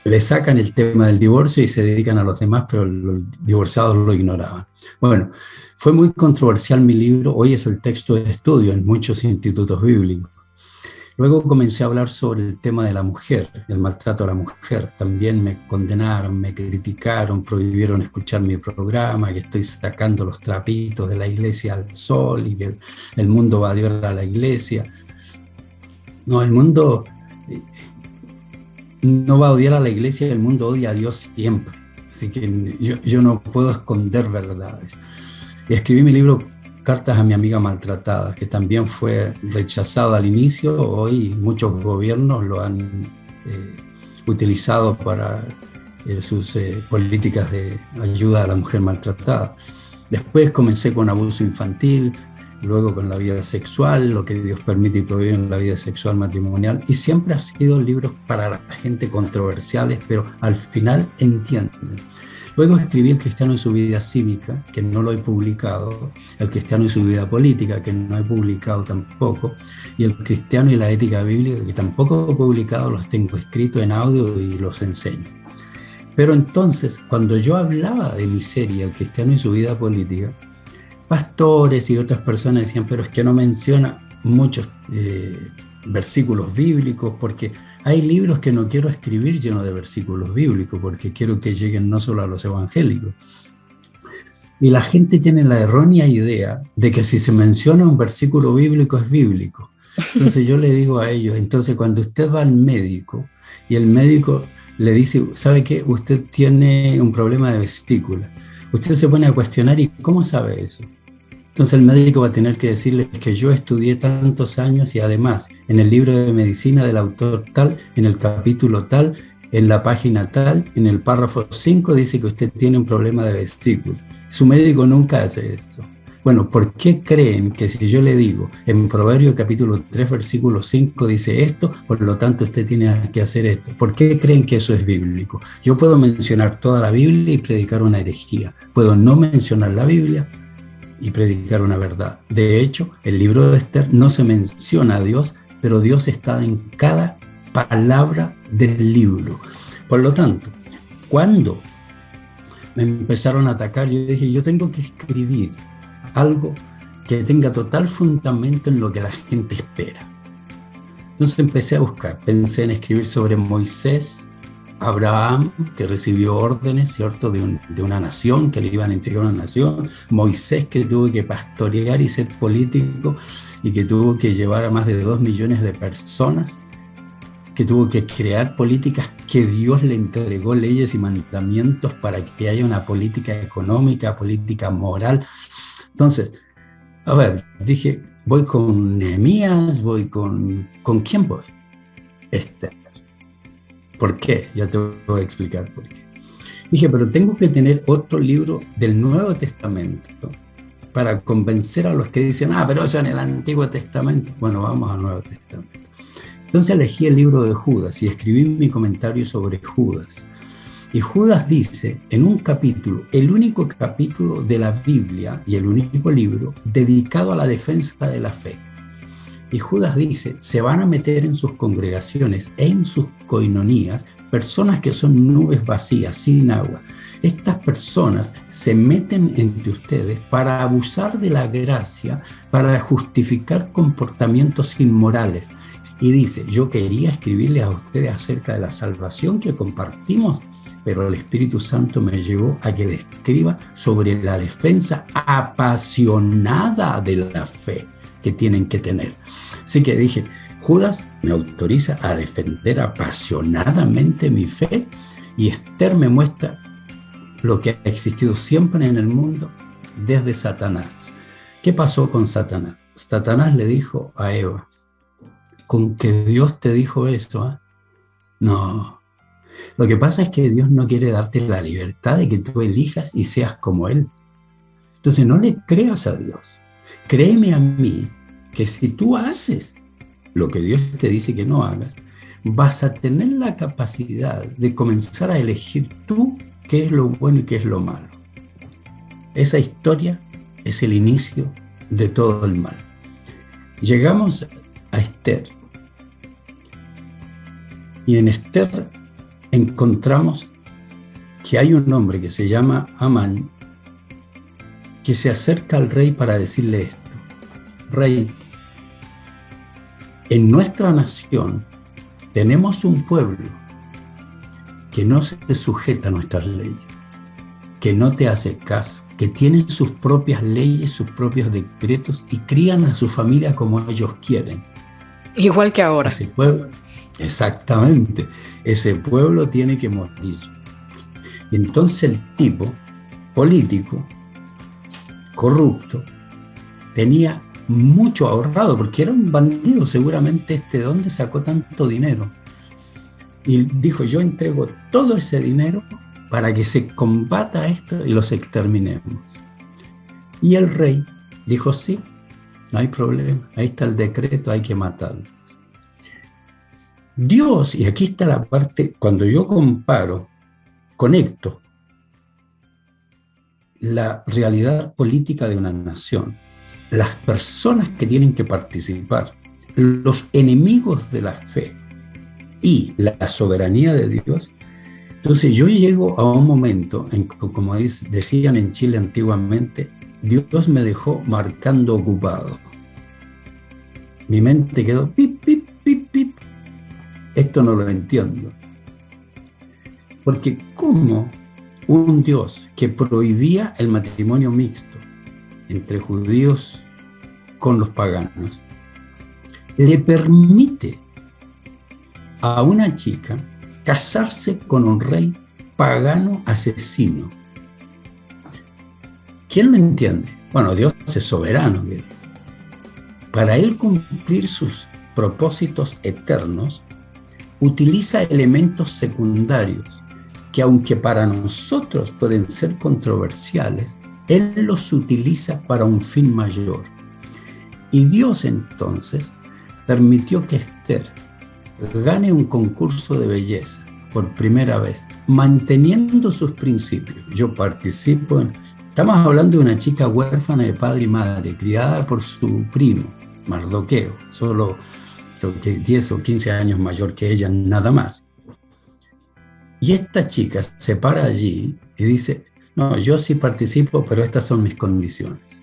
Speaker 3: Le sacan el tema del divorcio y se dedican a los demás, pero los divorciados lo ignoraban. Bueno, fue muy controversial mi libro. Hoy es el texto de estudio en muchos institutos bíblicos. Luego comencé a hablar sobre el tema de la mujer, el maltrato a la mujer. También me condenaron, me criticaron, prohibieron escuchar mi programa, que estoy sacando los trapitos de la iglesia al sol y que el mundo va a odiar a la iglesia. No, el mundo no va a odiar a la iglesia, el mundo odia a Dios siempre. Así que yo no puedo esconder verdades. Y escribí mi libro Cartas a mi amiga maltratada, que también fue rechazado al inicio. Hoy muchos gobiernos lo han utilizado para sus políticas de ayuda a la mujer maltratada. Después comencé con abuso infantil, luego con la vida sexual, lo que Dios permite y provee en la vida sexual matrimonial, y siempre han sido libros para la gente controversiales, pero al final entienden. Luego escribí El cristiano y su vida cívica, que no lo he publicado, El cristiano y su vida política, que no he publicado tampoco, y El cristiano y la ética bíblica, que tampoco he publicado, los tengo escritos en audio y los enseño. Pero entonces, cuando yo hablaba de mi serie, El cristiano y su vida política, pastores y otras personas decían, pero es que no menciona muchos versículos bíblicos, porque hay libros que no quiero escribir llenos de versículos bíblicos, porque quiero que lleguen no solo a los evangélicos. Y la gente tiene la errónea idea de que si se menciona un versículo bíblico es bíblico. Entonces yo le digo a ellos, entonces cuando usted va al médico y el médico le dice, ¿sabe qué? Usted tiene un problema de vesícula. Usted se pone a cuestionar, ¿y cómo sabe eso? Entonces el médico va a tener que decirle que yo estudié tantos años y además en el libro de medicina del autor tal, en el capítulo tal, en la página tal, en el párrafo 5 dice que usted tiene un problema de vesícula. Su médico nunca hace esto. Bueno, ¿por qué creen que si yo le digo en Proverbios capítulo 3 versículo 5 dice esto, por lo tanto usted tiene que hacer esto? ¿Por qué creen que eso es bíblico? Yo puedo mencionar toda la Biblia y predicar una herejía. Puedo no mencionar la Biblia y predicar una verdad. De hecho, el libro de Esther no se menciona a Dios, pero Dios está en cada palabra del libro. Por lo tanto, cuando me empezaron a atacar, yo dije, yo tengo que escribir algo que tenga total fundamento en lo que la gente espera. Entonces empecé a buscar, pensé en escribir sobre Moisés, Abraham, que recibió órdenes, ¿cierto?, de una nación, que le iban a entregar una nación. Moisés, que tuvo que pastorear y ser político y que tuvo que llevar a más de 2 millones de personas, que tuvo que crear políticas, que Dios le entregó leyes y mandamientos para que haya una política económica, política moral. Entonces, a ver, dije, voy con Nehemías, ¿con quién voy? Esther. ¿Por qué? Ya te voy a explicar por qué. Dije, pero tengo que tener otro libro del Nuevo Testamento para convencer a los que dicen, pero eso en el Antiguo Testamento. Bueno, vamos al Nuevo Testamento. Entonces elegí el libro de Judas y escribí mi comentario sobre Judas. Y Judas dice, en un capítulo, el único capítulo de la Biblia y el único libro dedicado a la defensa de la fe. Y Judas dice, se van a meter en sus congregaciones, en sus coinonías, personas que son nubes vacías, sin agua. Estas personas se meten entre ustedes para abusar de la gracia, para justificar comportamientos inmorales. Y dice, yo quería escribirles a ustedes acerca de la salvación que compartimos, pero el Espíritu Santo me llevó a que les escriba sobre la defensa apasionada de la fe que tienen que tener. Así que dije, Judas me autoriza a defender apasionadamente mi fe y Esther me muestra lo que ha existido siempre en el mundo desde Satanás. ¿Qué pasó con Satanás? Satanás le dijo a Eva, ¿con que Dios te dijo eso? No. Lo que pasa es que Dios no quiere darte la libertad de que tú elijas y seas como Él. Entonces no le creas a Dios. Créeme a mí que si tú haces lo que Dios te dice que no hagas, vas a tener la capacidad de comenzar a elegir tú qué es lo bueno y qué es lo malo. Esa historia es el inicio de todo el mal. Llegamos a Esther. Y en Esther encontramos que hay un hombre que se llama Amán, que se acerca al rey para decirle esto. Rey, en nuestra nación tenemos un pueblo que no se sujeta a nuestras leyes, que no te hace caso, que tienen sus propias leyes, sus propios decretos y crían a su familia como ellos quieren.
Speaker 1: Igual que ahora.
Speaker 3: Ese pueblo, exactamente, ese pueblo tiene que morir. Y entonces el tipo político, corrupto, tenía mucho ahorrado, porque era un bandido seguramente. ¿De dónde sacó tanto dinero? Y dijo, yo entrego todo ese dinero para que se combata esto y los exterminemos. Y el rey dijo, sí, no hay problema, ahí está el decreto, hay que matarlos. Dios, y aquí está la parte, cuando yo conecto la realidad política de una nación, las personas que tienen que participar, los enemigos de la fe y la soberanía de Dios. Entonces yo llego a un momento, como decían en Chile antiguamente, Dios me dejó marcando ocupado. Mi mente quedó pip, pip, pip, pip. Esto no lo entiendo. Porque ¿cómo un Dios que prohibía el matrimonio mixto entre judíos con los paganos le permite a una chica casarse con un rey pagano asesino? ¿Quién lo entiende? Bueno, Dios es soberano. Para Él cumplir sus propósitos eternos, utiliza elementos secundarios que, aunque para nosotros pueden ser controversiales, Él los utiliza para un fin mayor. Y Dios entonces permitió que Esther gane un concurso de belleza por primera vez, manteniendo sus principios. Yo participo estamos hablando de una chica huérfana de padre y madre, criada por su primo, Mardoqueo, solo creo que 10 o 15 años mayor que ella, nada más. Y esta chica se para allí y dice, no, yo sí participo, pero estas son mis condiciones.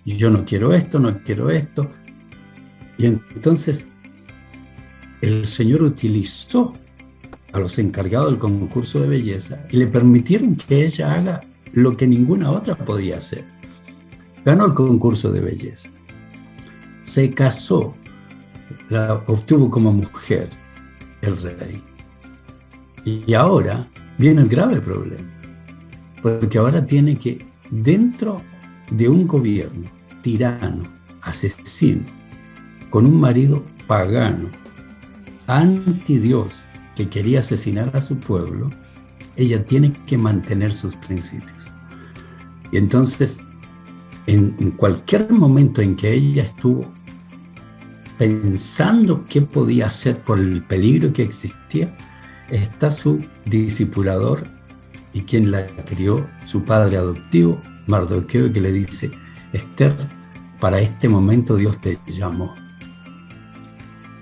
Speaker 3: Yo no quiero esto, no quiero esto. Y entonces el Señor utilizó a los encargados del concurso de belleza y le permitieron que ella haga lo que ninguna otra podía hacer. Ganó el concurso de belleza, se casó, la obtuvo como mujer el rey. Y ahora viene el grave problema, porque ahora tiene que, dentro de un gobierno tirano, asesino, con un marido pagano, anti-Dios, que quería asesinar a su pueblo, ella tiene que mantener sus principios. Y entonces, en cualquier momento en que ella estuvo pensando qué podía hacer por el peligro que existía, está su discipulador y quien la crió, su padre adoptivo, Mardoqueo, que le dice: Esther, para este momento Dios te llamó.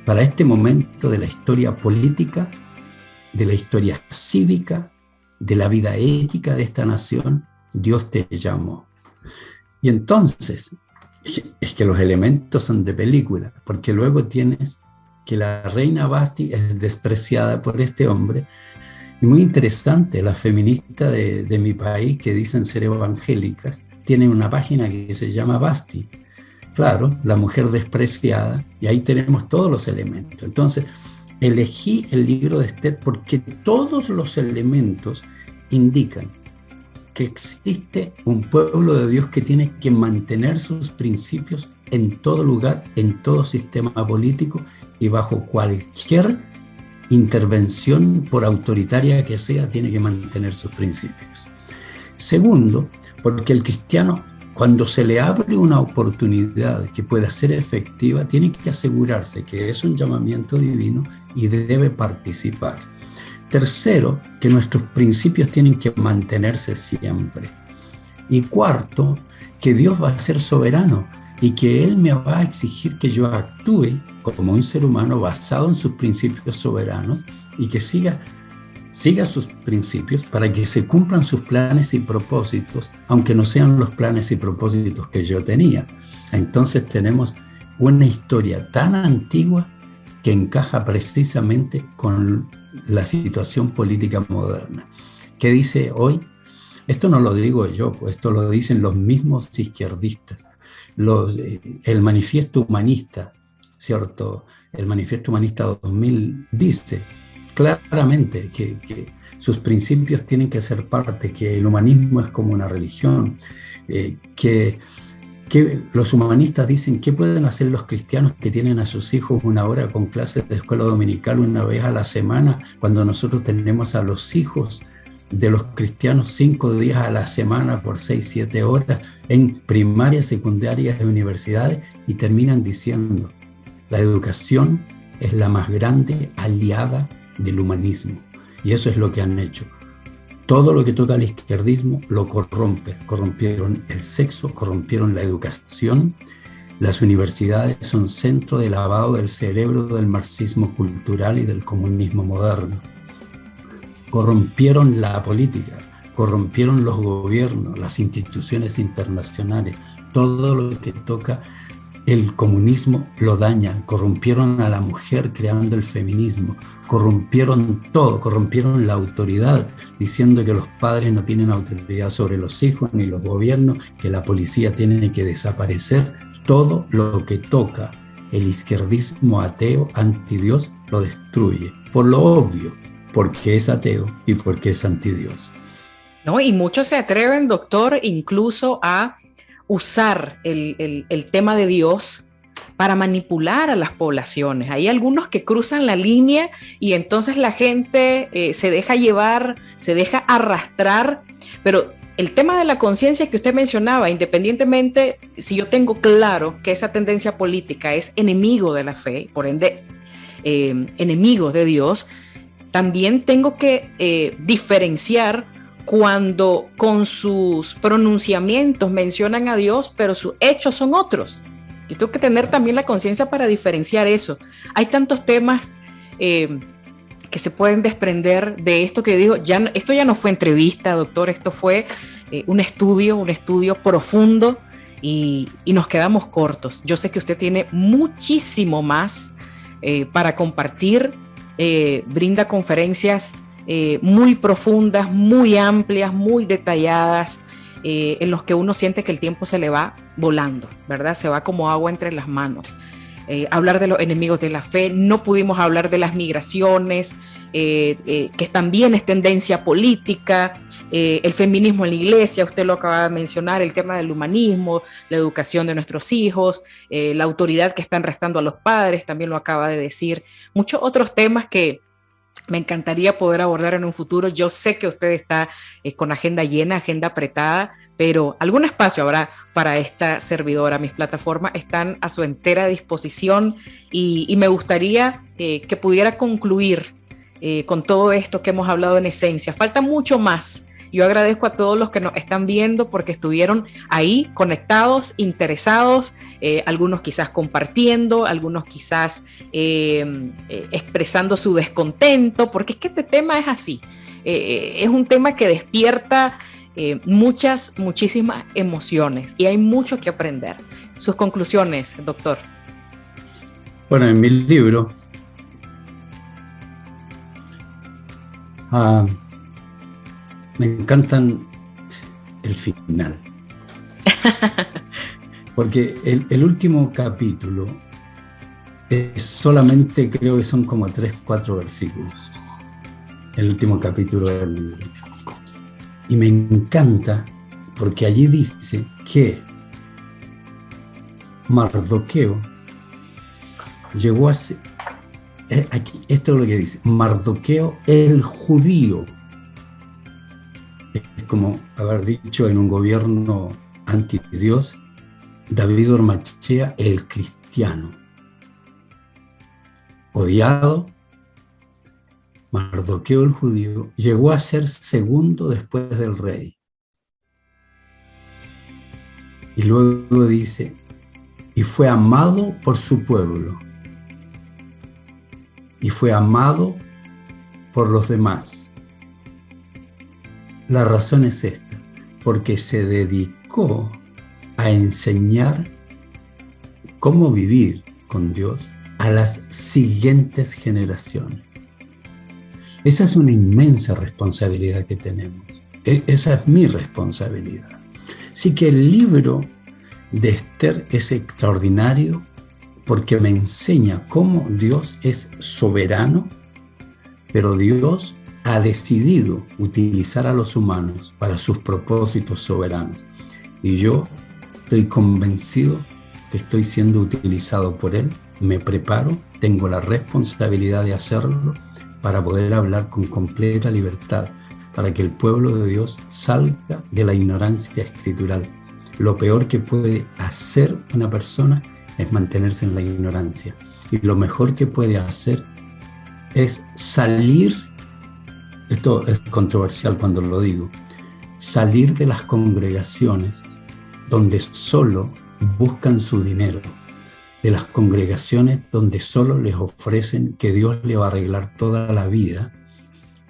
Speaker 3: Para este momento de la historia política, de la historia cívica, de la vida ética de esta nación, Dios te llamó. Y entonces, es que los elementos son de película, porque luego tienes que la reina Vasti es despreciada por este hombre. Y muy interesante, las feministas de mi país, que dicen ser evangélicas, tienen una página que se llama Vasti. Claro, la mujer despreciada, y ahí tenemos todos los elementos. Entonces, elegí el libro de Esther porque todos los elementos indican que existe un pueblo de Dios que tiene que mantener sus principios en todo lugar, en todo sistema político y bajo cualquier intervención, por autoritaria que sea, tiene que mantener sus principios. Segundo, porque el cristiano, cuando se le abre una oportunidad que pueda ser efectiva, tiene que asegurarse que es un llamamiento divino y debe participar. Tercero, que nuestros principios tienen que mantenerse siempre. Y cuarto, que Dios va a ser soberano y que Él me va a exigir que yo actúe como un ser humano basado en sus principios soberanos y que siga sus principios para que se cumplan sus planes y propósitos, aunque no sean los planes y propósitos que yo tenía. Entonces tenemos una historia tan antigua que encaja precisamente con la situación política moderna. ¿Qué dice hoy? Esto no lo digo yo, pues esto lo dicen los mismos izquierdistas. El manifiesto humanista, ¿cierto? El manifiesto humanista 2000 dice claramente que sus principios tienen que ser parte, que el humanismo es como una religión, que los humanistas dicen qué pueden hacer los cristianos que tienen a sus hijos una hora con clases de escuela dominical una vez a la semana, cuando nosotros tenemos a los hijos de los cristianos 5 días a la semana por 6-7 horas en primarias, secundarias y universidades, y terminan diciendo: la educación es la más grande aliada del humanismo. Y eso es lo que han hecho. Todo lo que toca al izquierdismo lo corrompe. Corrompieron el sexo, corrompieron la educación. Las universidades son centro de lavado del cerebro del marxismo cultural y del comunismo moderno. Corrompieron la política, corrompieron los gobiernos, las instituciones internacionales. Todo lo que toca el comunismo lo dañan. Corrompieron a la mujer creando el feminismo, corrompieron todo, corrompieron la autoridad, diciendo que los padres no tienen autoridad sobre los hijos, ni los gobiernos, que la policía tiene que desaparecer. Todo lo que toca el izquierdismo ateo, antidios, lo destruye, por lo obvio, porque es ateo y porque es antidios.
Speaker 1: No, y muchos se atreven, doctor, incluso a usar el tema de Dios para manipular a las poblaciones. Hay algunos que cruzan la línea y entonces la gente se deja llevar, se deja arrastrar, pero el tema de la conciencia que usted mencionaba, independientemente si yo tengo claro que esa tendencia política es enemigo de la fe, por ende enemigo de Dios, también tengo que diferenciar cuando con sus pronunciamientos mencionan a Dios, pero sus hechos son otros. Yo tengo que tener también la conciencia para diferenciar eso. Hay tantos temas que se pueden desprender de esto que digo. Esto ya no fue entrevista, doctor, esto fue un estudio profundo y nos quedamos cortos. Yo sé que usted tiene muchísimo más para compartir brinda conferencias muy profundas, muy amplias, muy detalladas, en los que uno siente que el tiempo se le va volando, ¿verdad? Se va como agua entre las manos. Hablar de los enemigos de la fe, no pudimos hablar de las migraciones, que también es tendencia política, el feminismo en la iglesia, usted lo acaba de mencionar, el tema del humanismo, la educación de nuestros hijos, la autoridad que están restando a los padres, también lo acaba de decir, muchos otros temas que me encantaría poder abordar en un futuro. Yo sé que usted está con agenda llena, agenda apretada, pero algún espacio habrá para esta servidora. Mis plataformas están a su entera disposición y me gustaría que pudiera concluir con todo esto que hemos hablado en esencia. Falta mucho más. Yo agradezco a todos los que nos están viendo porque estuvieron ahí conectados, interesados, algunos quizás compartiendo, algunos quizás expresando su descontento, porque es que este tema es así. Es un tema que despierta muchísimas emociones y hay mucho que aprender. Sus conclusiones, doctor.
Speaker 3: Bueno, en mi libro me encantan el final. Porque el último capítulo es solamente, creo que son como 3-4 versículos. El último capítulo del libro. Y me encanta porque allí dice que Mardoqueo llegó a ser, aquí, esto es lo que dice, Mardoqueo el judío. Es como haber dicho en un gobierno anti-Dios, David Ormachea el cristiano. Odiado, Mardoqueo el judío llegó a ser segundo después del rey. Y luego dice, y fue amado por su pueblo. Y fue amado por los demás. La razón es esta, porque se dedicó a enseñar cómo vivir con Dios a las siguientes generaciones. Esa es una inmensa responsabilidad que tenemos. Esa es mi responsabilidad. Así que el libro de Esther es extraordinario porque me enseña cómo Dios es soberano, pero Dios ha decidido utilizar a los humanos para sus propósitos soberanos. Y yo estoy convencido que estoy siendo utilizado por Él, me preparo, tengo la responsabilidad de hacerlo para poder hablar con completa libertad, para que el pueblo de Dios salga de la ignorancia escritural. Lo peor que puede hacer una persona es mantenerse en la ignorancia. Y lo mejor que puede hacer es salir, esto es controversial cuando lo digo, salir de las congregaciones donde solo buscan su dinero, de las congregaciones donde solo les ofrecen que Dios le va a arreglar toda la vida,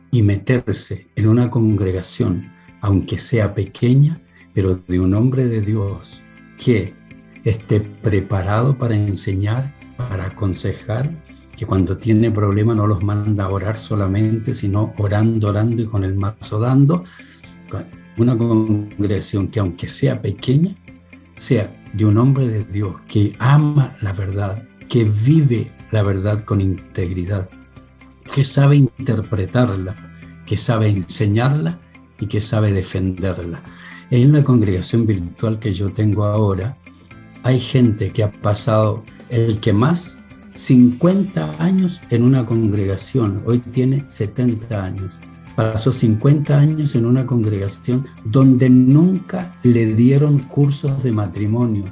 Speaker 3: y meterse en una congregación, aunque sea pequeña, pero de un hombre de Dios que esté preparado para enseñar, para aconsejar, que cuando tiene problemas no los manda a orar solamente, sino orando y con el mazo dando. Una congregación que aunque sea pequeña, sea de un hombre de Dios que ama la verdad, que vive la verdad con integridad, que sabe interpretarla, que sabe enseñarla y que sabe defenderla. En la congregación virtual que yo tengo ahora, hay gente que ha pasado, el que más, 50 años en una congregación, hoy tiene 70 años. Pasó 50 años en una congregación donde nunca le dieron cursos de matrimonio,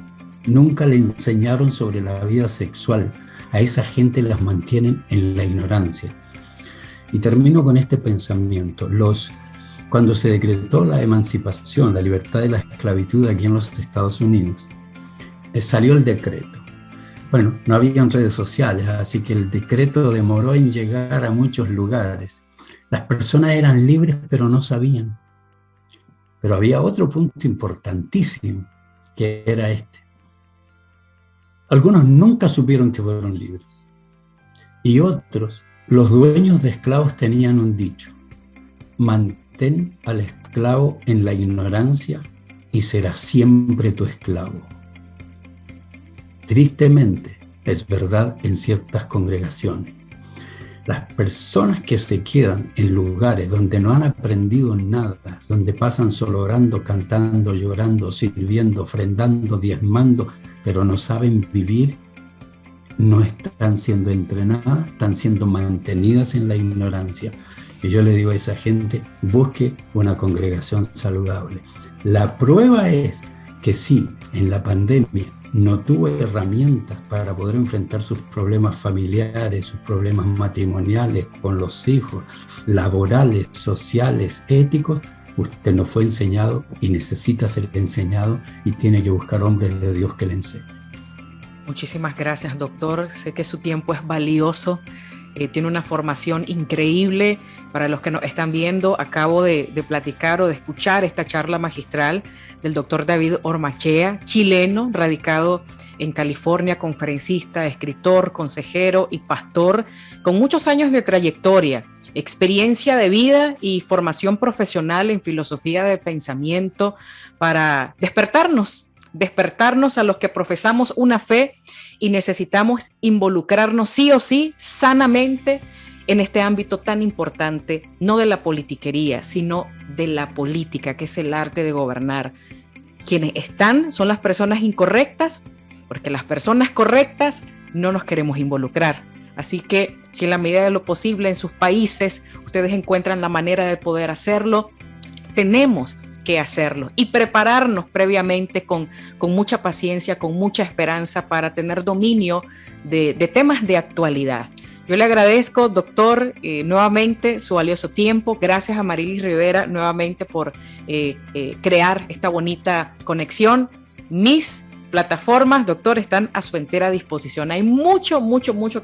Speaker 3: nunca le enseñaron sobre la vida sexual. A esa gente las mantienen en la ignorancia. Y termino con este pensamiento. Cuando se decretó la emancipación, la libertad de la esclavitud aquí en los Estados Unidos, salió el decreto. Bueno, no habían redes sociales, así que el decreto demoró en llegar a muchos lugares. Las personas eran libres, pero no sabían. Pero había otro punto importantísimo, que era este. Algunos nunca supieron que fueron libres. Y otros Los dueños de esclavos tenían un dicho: mantén al esclavo en la ignorancia y será siempre tu esclavo. Tristemente, es verdad en ciertas congregaciones. Las personas que se quedan en lugares donde no han aprendido nada, donde pasan solo orando, cantando, llorando, sirviendo, ofrendando, diezmando, pero no saben vivir, no están siendo entrenadas, están siendo mantenidas en la ignorancia. Y yo le digo a esa gente: busque una congregación saludable. La prueba es que sí, en la pandemia no tuvo herramientas para poder enfrentar sus problemas familiares, sus problemas matrimoniales con los hijos, laborales, sociales, éticos. Usted no fue enseñado y necesita ser enseñado, y tiene que buscar hombres de Dios que le enseñen.
Speaker 1: Muchísimas gracias, doctor. Sé que su tiempo es valioso. Tiene una formación increíble. Para los que nos están viendo, acabo de platicar o de escuchar esta charla magistral del doctor David Ormachea, chileno, radicado en California, conferencista, escritor, consejero y pastor, con muchos años de trayectoria, experiencia de vida y formación profesional en filosofía de pensamiento para despertarnos a los que profesamos una fe y necesitamos involucrarnos sí o sí, sanamente, en este ámbito tan importante, no de la politiquería, sino de la política, que es el arte de gobernar. Quienes están son las personas incorrectas, porque las personas correctas no nos queremos involucrar. Así que, si en la medida de lo posible en sus países ustedes encuentran la manera de poder hacerlo, tenemos que hacerlo y prepararnos previamente con mucha paciencia, con mucha esperanza para tener dominio de temas de actualidad. Yo le agradezco, doctor, nuevamente su valioso tiempo. Gracias a Marilis Rivera nuevamente por crear esta bonita conexión. Mis plataformas, doctor, están a su entera disposición. Hay mucho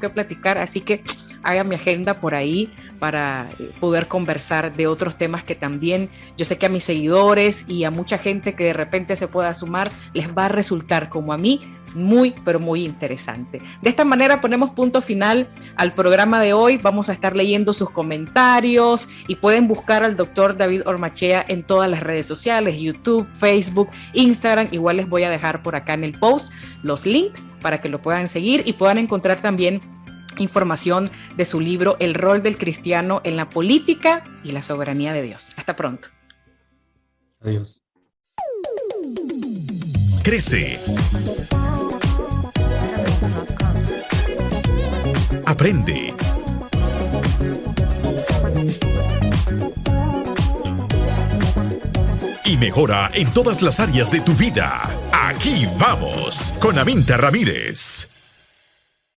Speaker 1: que platicar, así que haga mi agenda por ahí para poder conversar de otros temas que también yo sé que a mis seguidores y a mucha gente que de repente se pueda sumar les va a resultar, como a mí, muy, pero muy interesante. De esta manera ponemos punto final al programa de hoy. Vamos a estar leyendo sus comentarios y pueden buscar al doctor David Ormachea en todas las redes sociales, YouTube, Facebook, Instagram. Igual les voy a dejar por acá en el post los links para que lo puedan seguir y puedan encontrar también información de su libro El rol del cristiano en la política y la soberanía de Dios. Hasta pronto.
Speaker 3: Adiós.
Speaker 2: Crece. Aprende. Y mejora en todas las áreas de tu vida. Aquí vamos con Aminta Ramírez.